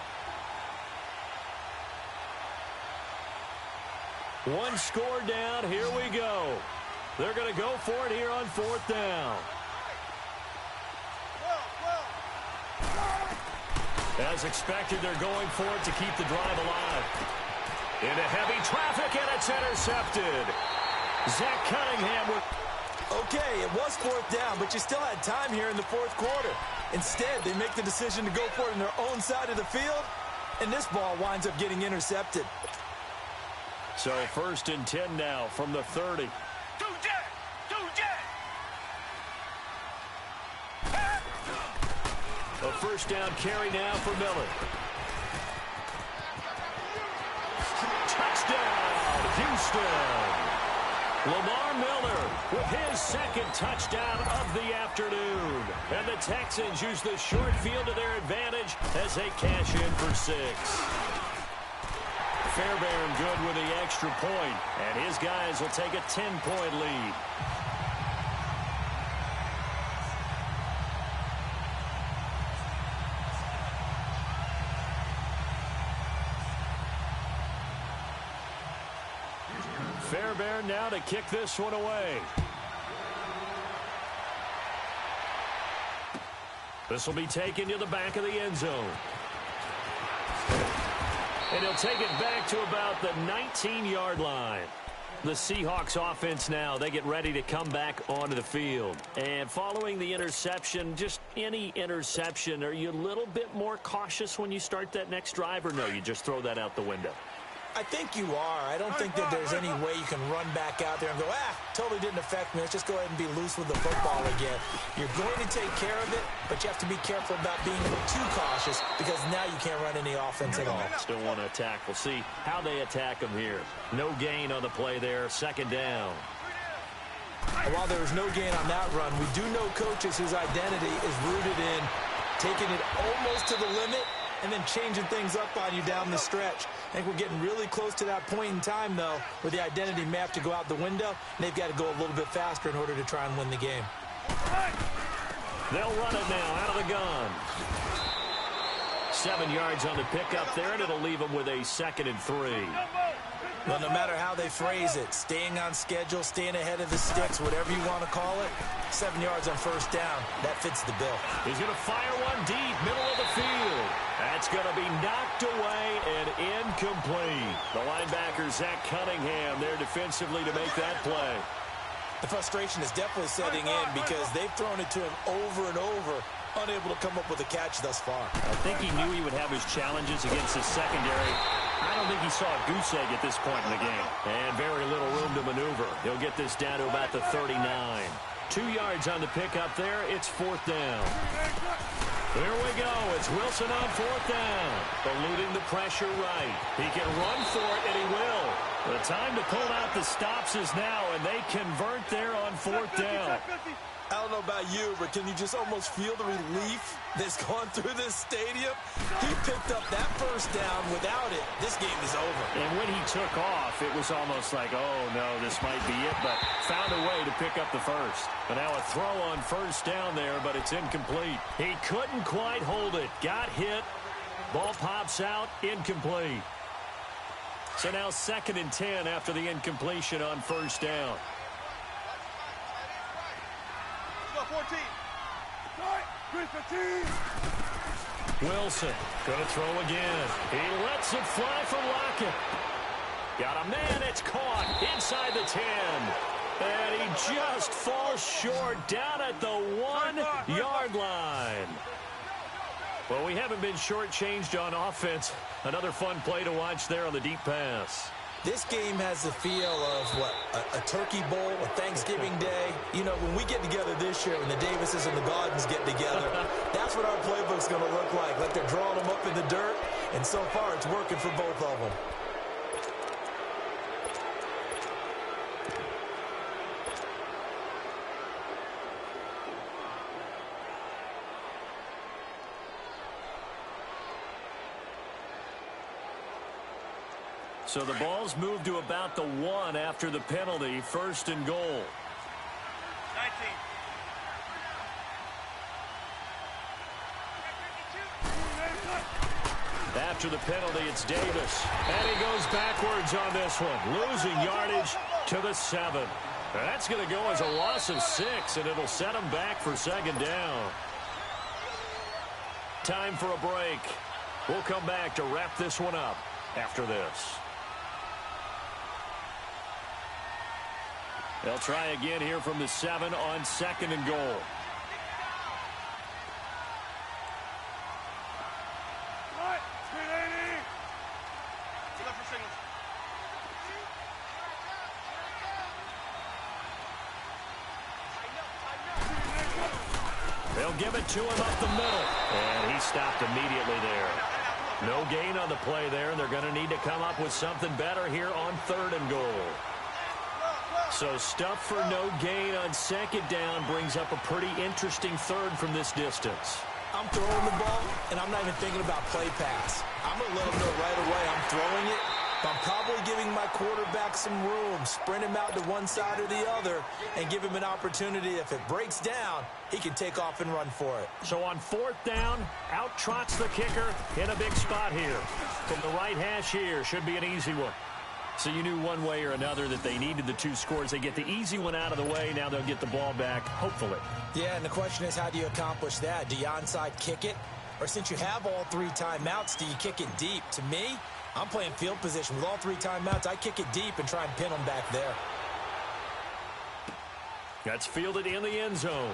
One score down. Here we go. They're going to go for it here on 4th down. As expected, they're going for it to keep the drive alive. Into heavy traffic, and it's intercepted. Zach Cunningham with... Okay, it was 4th down, but you still had time here in the 4th quarter. Instead, they make the decision to go for it on their own side of the field, and this ball winds up getting intercepted. So 1st and 10 now from the 30. A 1st down carry now for Miller. Touchdown, Houston. Lamar Miller with his second touchdown of the afternoon. And the Texans use the short field to their advantage as they cash in for 6. Fairbairn good with the extra point, and his guys will take a 10-point lead. Fairbairn now to kick this one away. This will be taken to the back of the end zone. And he'll take it back to about the 19-yard line. The Seahawks offense now, they get ready to come back onto the field. And following the interception, just any interception, are you a little bit more cautious when you start that next drive, or no, you just throw that out the window? I think you are. I don't think that there's any way you can run back out there and go, totally didn't affect me. Let's just go ahead and be loose with the football again. You're going to take care of it, but you have to be careful about being too cautious because now you can't run any offense at all. Still want to attack. We'll see how they attack them here. No gain on the play there. Second down. While there was no gain on that run, we do know coaches whose identity is rooted in taking it almost to the limit and then changing things up on you down the stretch. I think we're getting really close to that point in time, though, where the identity may have to go out the window, and they've got to go a little bit faster in order to try and win the game. They'll run it now out of the gun. 7 yards on the pickup there, and it'll leave them with a 2nd and 3. Well, no matter how they phrase it, staying on schedule, staying ahead of the sticks, whatever you want to call it, 7 yards on first down, that fits the bill. He's going to fire one deep, middle of the field. That's going to be knocked away and incomplete. The linebacker, Zach Cunningham, there defensively to make that play. The frustration is definitely setting in because they've thrown it to him over and over, unable to come up with a catch thus far. I think he knew he would have his challenges against his secondary. I don't think he saw a goose egg at this point in the game. And very little room to maneuver. He'll get this down to about the 39. 2 yards on the pickup there. It's 4th down. There we go. It's Wilson on 4th down. Eluding the pressure right. He can run for it, and he will. The time to pull out the stops is now, and they convert there on 4th down. I don't know about you, but can you just almost feel the relief that's gone through this stadium? He picked up that first down. Without it, this game is over. And when he took off, it was almost like, oh, no, this might be it, but found a way to pick up the first. But now a throw on first down there, but it's incomplete. He couldn't quite hold it. Got hit. Ball pops out. Incomplete. So now 2nd and 10 after the incompletion on first down. 14. Wilson going to throw again. He lets it fly for Lockett. Got a man. It's caught inside the 10. And he just falls short down at the 1-yard line. Well, we haven't been shortchanged on offense. Another fun play to watch there on the deep pass. This game has the feel of, what, a turkey bowl, a Thanksgiving day. You know, when we get together this year, when the Davises and the Gaudens get together, that's what our playbook's going to look like they're drawing them up in the dirt, and so far it's working for both of them. So the ball's moved to about the 1 after the penalty. 1st and goal. 19. After the penalty, it's Davis. And he goes backwards on this one. Losing yardage to the 7. That's going to go as a loss of 6, and it'll set him back for 2nd down. Time for a break. We'll come back to wrap this one up after this. They'll try again here from the 7 on 2nd and goal. They'll give it to him up the middle. And he stopped immediately there. No gain on the play there, and they're going to need to come up with something better here on 3rd and goal. So stuff for no gain on second down brings up a pretty interesting third from this distance. I'm throwing the ball, and I'm not even thinking about play pass. I'm going to let him know right away I'm throwing it. But I'm probably giving my quarterback some room, sprint him out to one side or the other, and give him an opportunity. If it breaks down, he can take off and run for it. So on fourth down, out trots the kicker in a big spot here. From the right hash here, should be an easy one. So you knew one way or another that they needed the 2 scores. They get the easy one out of the way. Now they'll get the ball back, hopefully. Yeah, and the question is, how do you accomplish that? Do you onside kick it? Or since you have all 3 timeouts, do you kick it deep? To me, I'm playing field position. With all 3 timeouts, I kick it deep and try and pin them back there. That's fielded in the end zone.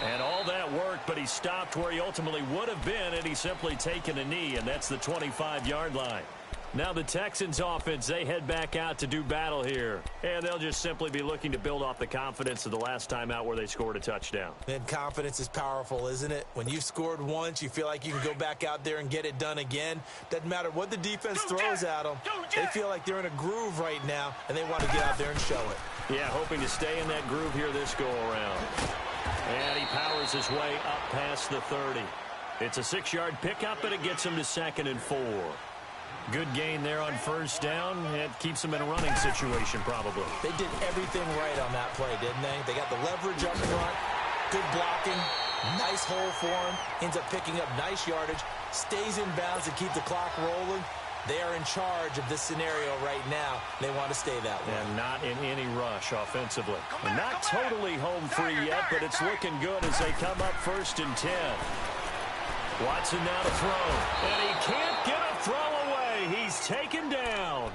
And all that worked, but he stopped where he ultimately would have been, and he's simply taken a knee, and that's the 25-yard line. Now the Texans offense, they head back out to do battle here. And they'll just simply be looking to build off the confidence of the last time out where they scored a touchdown. And confidence is powerful, isn't it? When you've scored once, you feel like you can go back out there and get it done again. Doesn't matter what the defense throws at them. They feel like they're in a groove right now, and they want to get out there and show it. Yeah, hoping to stay in that groove here this go-around. And he powers his way up past the 30. It's a 6-yard pickup, and it gets him to 2nd and 4. Good gain there on first down. It keeps them in a running situation, probably. They did everything right on that play, didn't they? They got the leverage up front, good blocking, nice hole for him, ends up picking up nice yardage, stays in bounds to keep the clock rolling. They are in charge of this scenario right now. They want to stay that way. And not in any rush offensively. And not totally home free yet, but it's looking good as they come up 1st and 10. Watson now to throw. And he can't get a throw away. He's taken down.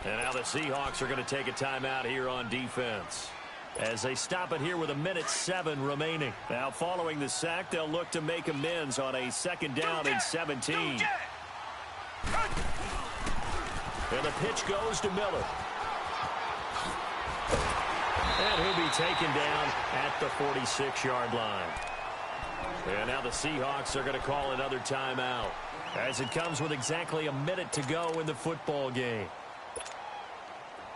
And now the Seahawks are going to take a timeout here on defense, as they stop it here with 1:07 remaining. Now following the sack, they'll look to make amends on a 2nd down and 17. And the pitch goes to Miller. And he'll be taken down at the 46-yard line. And now the Seahawks are going to call another timeout, as it comes with exactly 1 minute to go in the football game.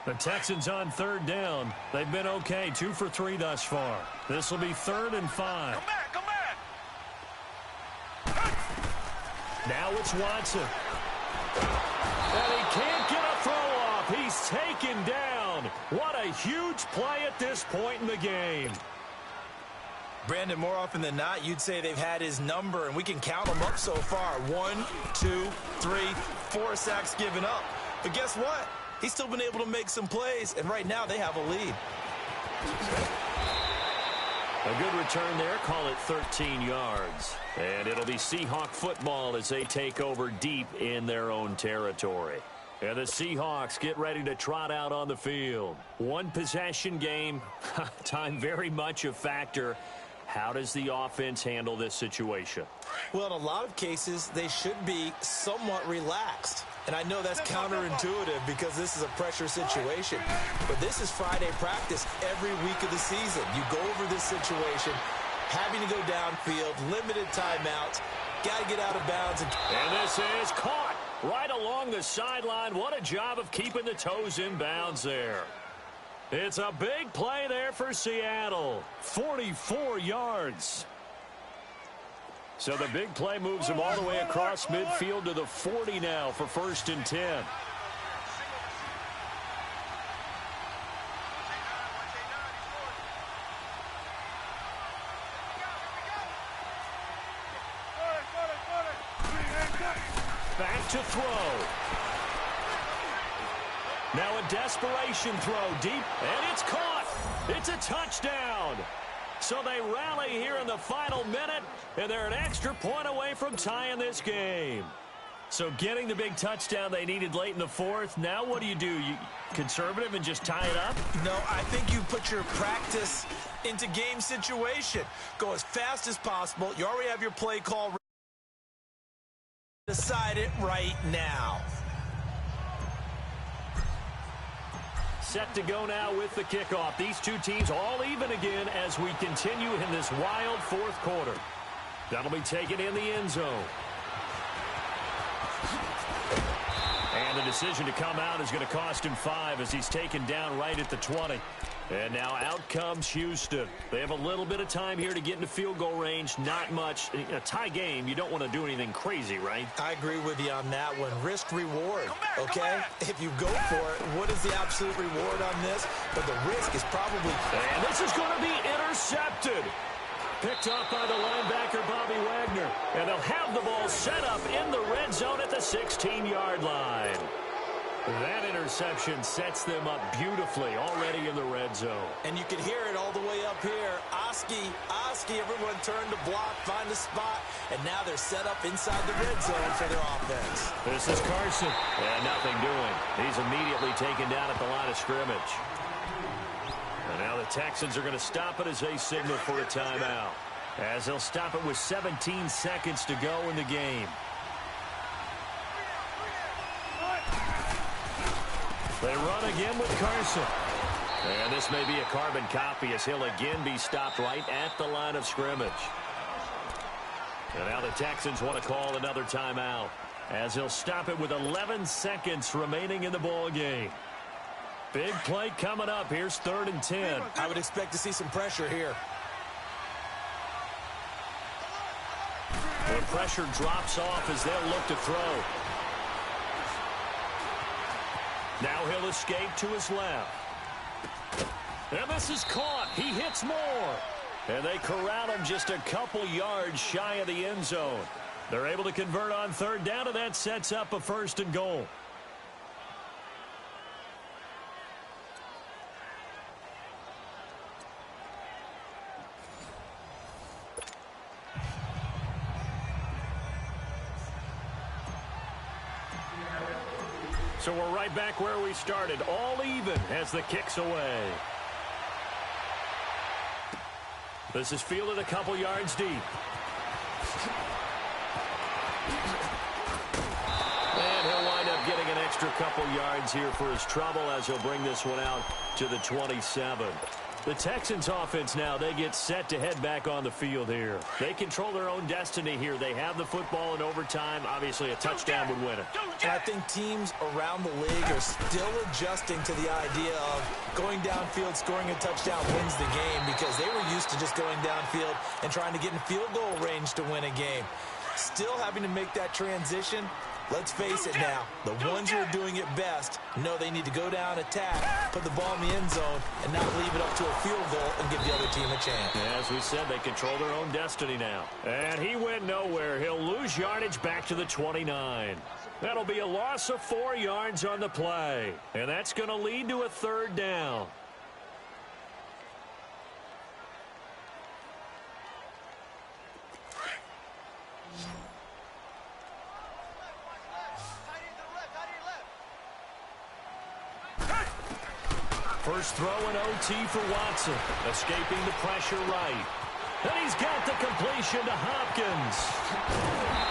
The Texans on 3rd down. They've been okay, 2 for 3 thus far. This will be 3rd and 5. Come back. Now it's Watson. And he can't get a throw off. He's taken down. What a huge play at this point in the game. Brandon, more often than not, you'd say they've had his number, and we can count them up so far. 1, 2, 3, 4 sacks given up. But guess what? He's still been able to make some plays, and right now they have a lead. A good return there. Call it 13 yards. And it'll be Seahawk football as they take over deep in their own territory. And the Seahawks get ready to trot out on the field. 1 possession game. Time very much a factor. How does the offense handle this situation? Well, in a lot of cases, they should be somewhat relaxed. And I know that's counterintuitive because this is a pressure situation. But this is Friday practice every week of the season. You go over this situation, having to go downfield, limited timeouts, got to get out of bounds. And this is caught right along the sideline. What a job of keeping the toes in bounds there. It's a big play there for Seattle. 44 yards. So the big play moves them all the way across midfield to the 40 now for 1st and 10. Back to throw. Now a desperation throw deep, and it's caught. It's a touchdown. So they rally here in the final minute, and they're an extra point away from tying this game. So getting the big touchdown they needed late in the 4th. Now what do? You conservative and just tie it up? No, I think you put your practice into game situation. Go as fast as possible. You already have your play call. Decide it right now. Set to go now with the kickoff. These two teams all even again as we continue in this wild 4th quarter. That'll be taken in the end zone. And And the decision to come out is going to cost him 5 as he's taken down right at the 20. And now out comes Houston. They have a little bit of time here to get into field goal range. Not much. In a tie game, you don't want to do anything crazy, right? I agree with you on that one. Risk reward, okay? If you go for it, what is the absolute reward on this? But the risk is probably... And this is going to be intercepted. Picked up by the linebacker, Bobby Wagner. And they'll have the ball set up in the red zone at the 16-yard line. That interception sets them up beautifully already in the red zone. And you can hear it all the way up here. Oski, everyone turned to block, find a spot, and now they're set up inside the red zone for their offense. This is Carson. And nothing doing. He's immediately taken down at the line of scrimmage. And now the Texans are going to stop it as they signal for a timeout. As they'll stop it with 17 seconds to go in the game. They run again with Carson. And this may be a carbon copy as he'll again be stopped right at the line of scrimmage. And now the Texans want to call another timeout as he'll stop it with 11 seconds remaining in the ball game. Big play coming up. Here's 3rd and 10. I would expect to see some pressure here. The pressure drops off as they'll look to throw. Now he'll escape to his left. And this is caught. He hits more. And they corral him just a couple yards shy of the end zone. They're able to convert on 3rd down, and that sets up a 1st and goal. So we're right back where we started, all even as the kick's away. This is fielded a couple yards deep. And he'll wind up getting an extra couple yards here for his trouble as he'll bring this one out to the 27. The Texans offense now, they get set to head back on the field here. They control their own destiny here. They have the football in overtime. Obviously, a touchdown would win it. And I think teams around the league are still adjusting to the idea of going downfield, scoring a touchdown wins the game because they were used to just going downfield and trying to get in field goal range to win a game. Still having to make that transition. Let's face it now, the ones who are doing it best know they need to go down, attack, put the ball in the end zone, and not leave it up to a field goal and give the other team a chance. As we said, they control their own destiny now. And he went nowhere. He'll lose yardage back to the 29. That'll be a loss of 4 yards on the play. And that's going to lead to a 3rd down. First throw in OT for Watson. Escaping the pressure right. And he's got the completion to Hopkins.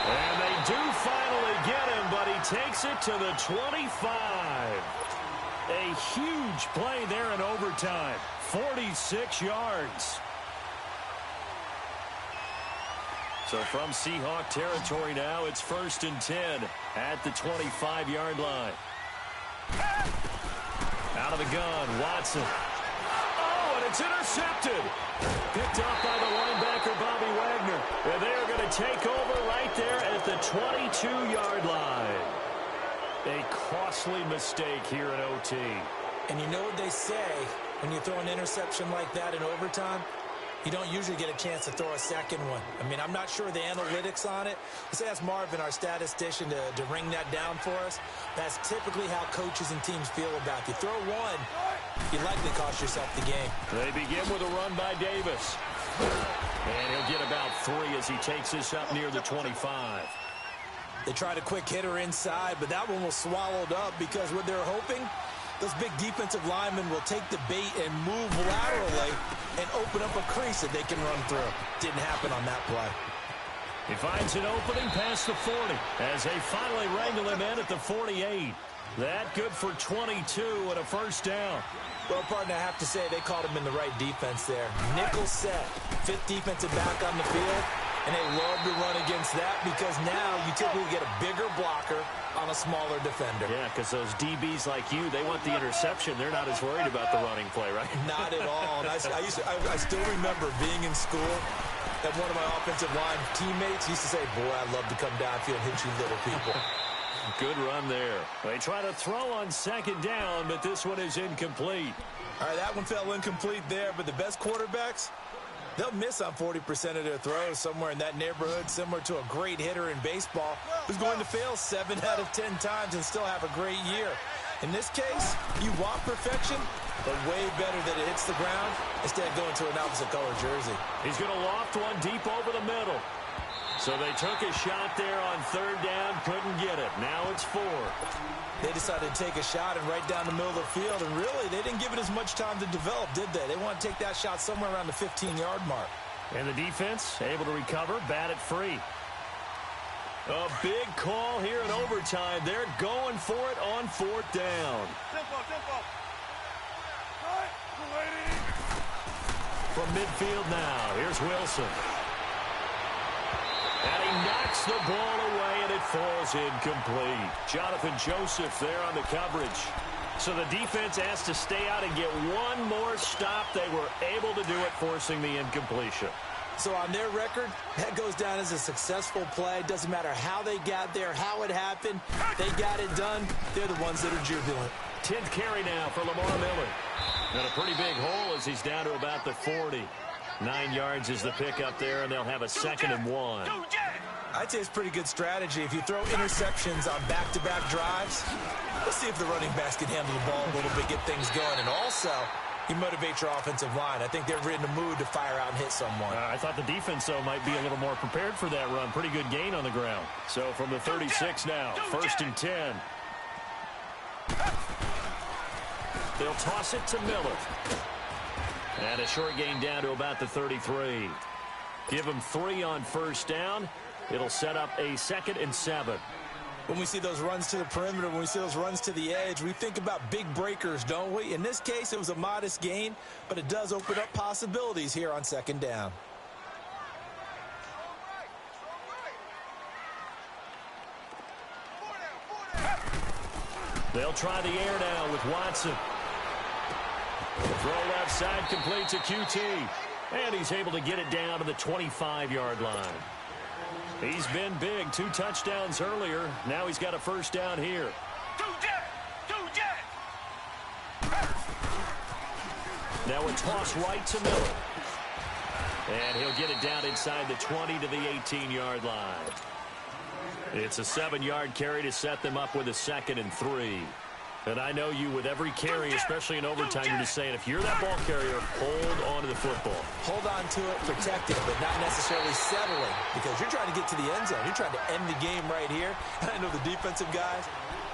And they do finally get him, but he takes it to the 25. A huge play there in overtime. 46 yards. So from Seahawk territory now, it's 1st and 10 at the 25-yard line. Out of the gun, Watson. Oh, and it's intercepted. Picked up by the linebacker, Bobby Wagner. And they are going to take over right there at the 22-yard line. A costly mistake here in OT. And you know what they say when you throw an interception like that in overtime? You don't usually get a chance to throw a second one. I mean, I'm not sure the analytics on it. Let's ask Marvin, our statistician, to ring that down for us. That's typically how coaches and teams feel about you. Throw one, you likely cost yourself the game. They begin with a run by Davis. And he'll get about 3 as he takes this up near the 25. They tried a quick hitter inside, but that one was swallowed up because what they're hoping, those big defensive linemen will take the bait and move laterally and open up a crease that they can run through. Didn't happen on that play. He finds an opening past the 40 as they finally wrangle him in at the 48. That good for 22 and a 1st down. Well, partner, I have to say they caught him in the right defense there. Nickel set, 5th defensive back on the field. And they love to run against that because now you typically get a bigger blocker on a smaller defender. Yeah, because those DBs like you, they want the interception. They're not as worried about the running play, right? Not at all. And I still remember being in school and one of my offensive line teammates used to say, boy, I'd love to come downfield and hit you little people. Good run there. They try to throw on second down, but this one is incomplete. All right, that one fell incomplete there, but the best quarterbacks, they'll miss on 40% of their throws, somewhere in that neighborhood, similar to a great hitter in baseball who's going to fail 7 out of 10 times and still have a great year. In this case, you want perfection, but way better that it hits the ground instead of going to an opposite color jersey. He's going to loft one deep over the middle. So they took a shot there on third down, couldn't get it. Now it's 4. They decided to take a shot and right down the middle of the field, and really, they didn't give it as much time to develop, did they? They want to take that shot somewhere around the 15-yard mark. And the defense able to recover, bat it free. A big call here in overtime. They're going for it on 4th down. Tempo. From midfield now, here's Wilson. And he knocks the ball away, and it falls incomplete. Jonathan Joseph there on the coverage. So the defense asked to stay out and get one more stop. They were able to do it, forcing the incompletion. So on their record, that goes down as a successful play. Doesn't matter how they got there, how it happened. They got it done. They're the ones that are jubilant. 10th carry now for Lamar Miller. And a pretty big hole as he's down to about the 40. 9 yards is the pickup there, and they'll have a 2nd and 1. I'd say it's pretty good strategy. If you throw interceptions on back-to-back drives, let's see if the running backs can handle the ball a little bit, get things going. And also, you motivate your offensive line. I think they're in the mood to fire out and hit someone. I thought the defense, though, might be a little more prepared for that run. Pretty good gain on the ground. So from the 36 now, 1st and 10. They'll toss it to Miller. And a short gain down to about the 33. Give him 3 on 1st down. It'll set up a 2nd and 7. When we see those runs to the perimeter, when we see those runs to the edge, we think about big breakers, don't we? In this case, it was a modest gain, but it does open up possibilities here on 2nd down. They'll try the air now with Watson. Throw left side, complete to QT. And he's able to get it down to the 25-yard line. He's been big. 2 touchdowns earlier. Now he's got a 1st down here. Now a toss right to Miller. And he'll get it down inside the 20 to the 18-yard line. It's a 7-yard carry to set them up with a 2nd and 3. And I know you, with every carry, especially in overtime, you're just saying, if you're that ball carrier, hold on to the football. Hold on to it, protect it, but not necessarily settling, because you're trying to get to the end zone. You're trying to end the game right here. And I know the defensive guys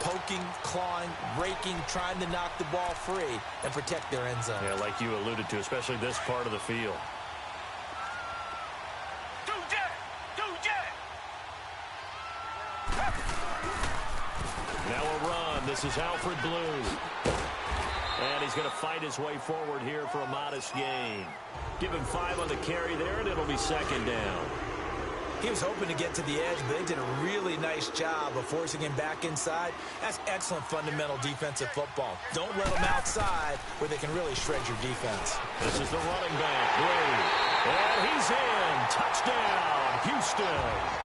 poking, clawing, raking, trying to knock the ball free and protect their end zone. Yeah, like you alluded to, especially this part of the field. Now a run. This is Alfred Blue. And he's going to fight his way forward here for a modest gain. Give him 5 on the carry there, and it'll be 2nd down. He was hoping to get to the edge, but they did a really nice job of forcing him back inside. That's excellent fundamental defensive football. Don't let them outside where they can really shred your defense. This is the running back, Blue. And he's in. Touchdown, Houston.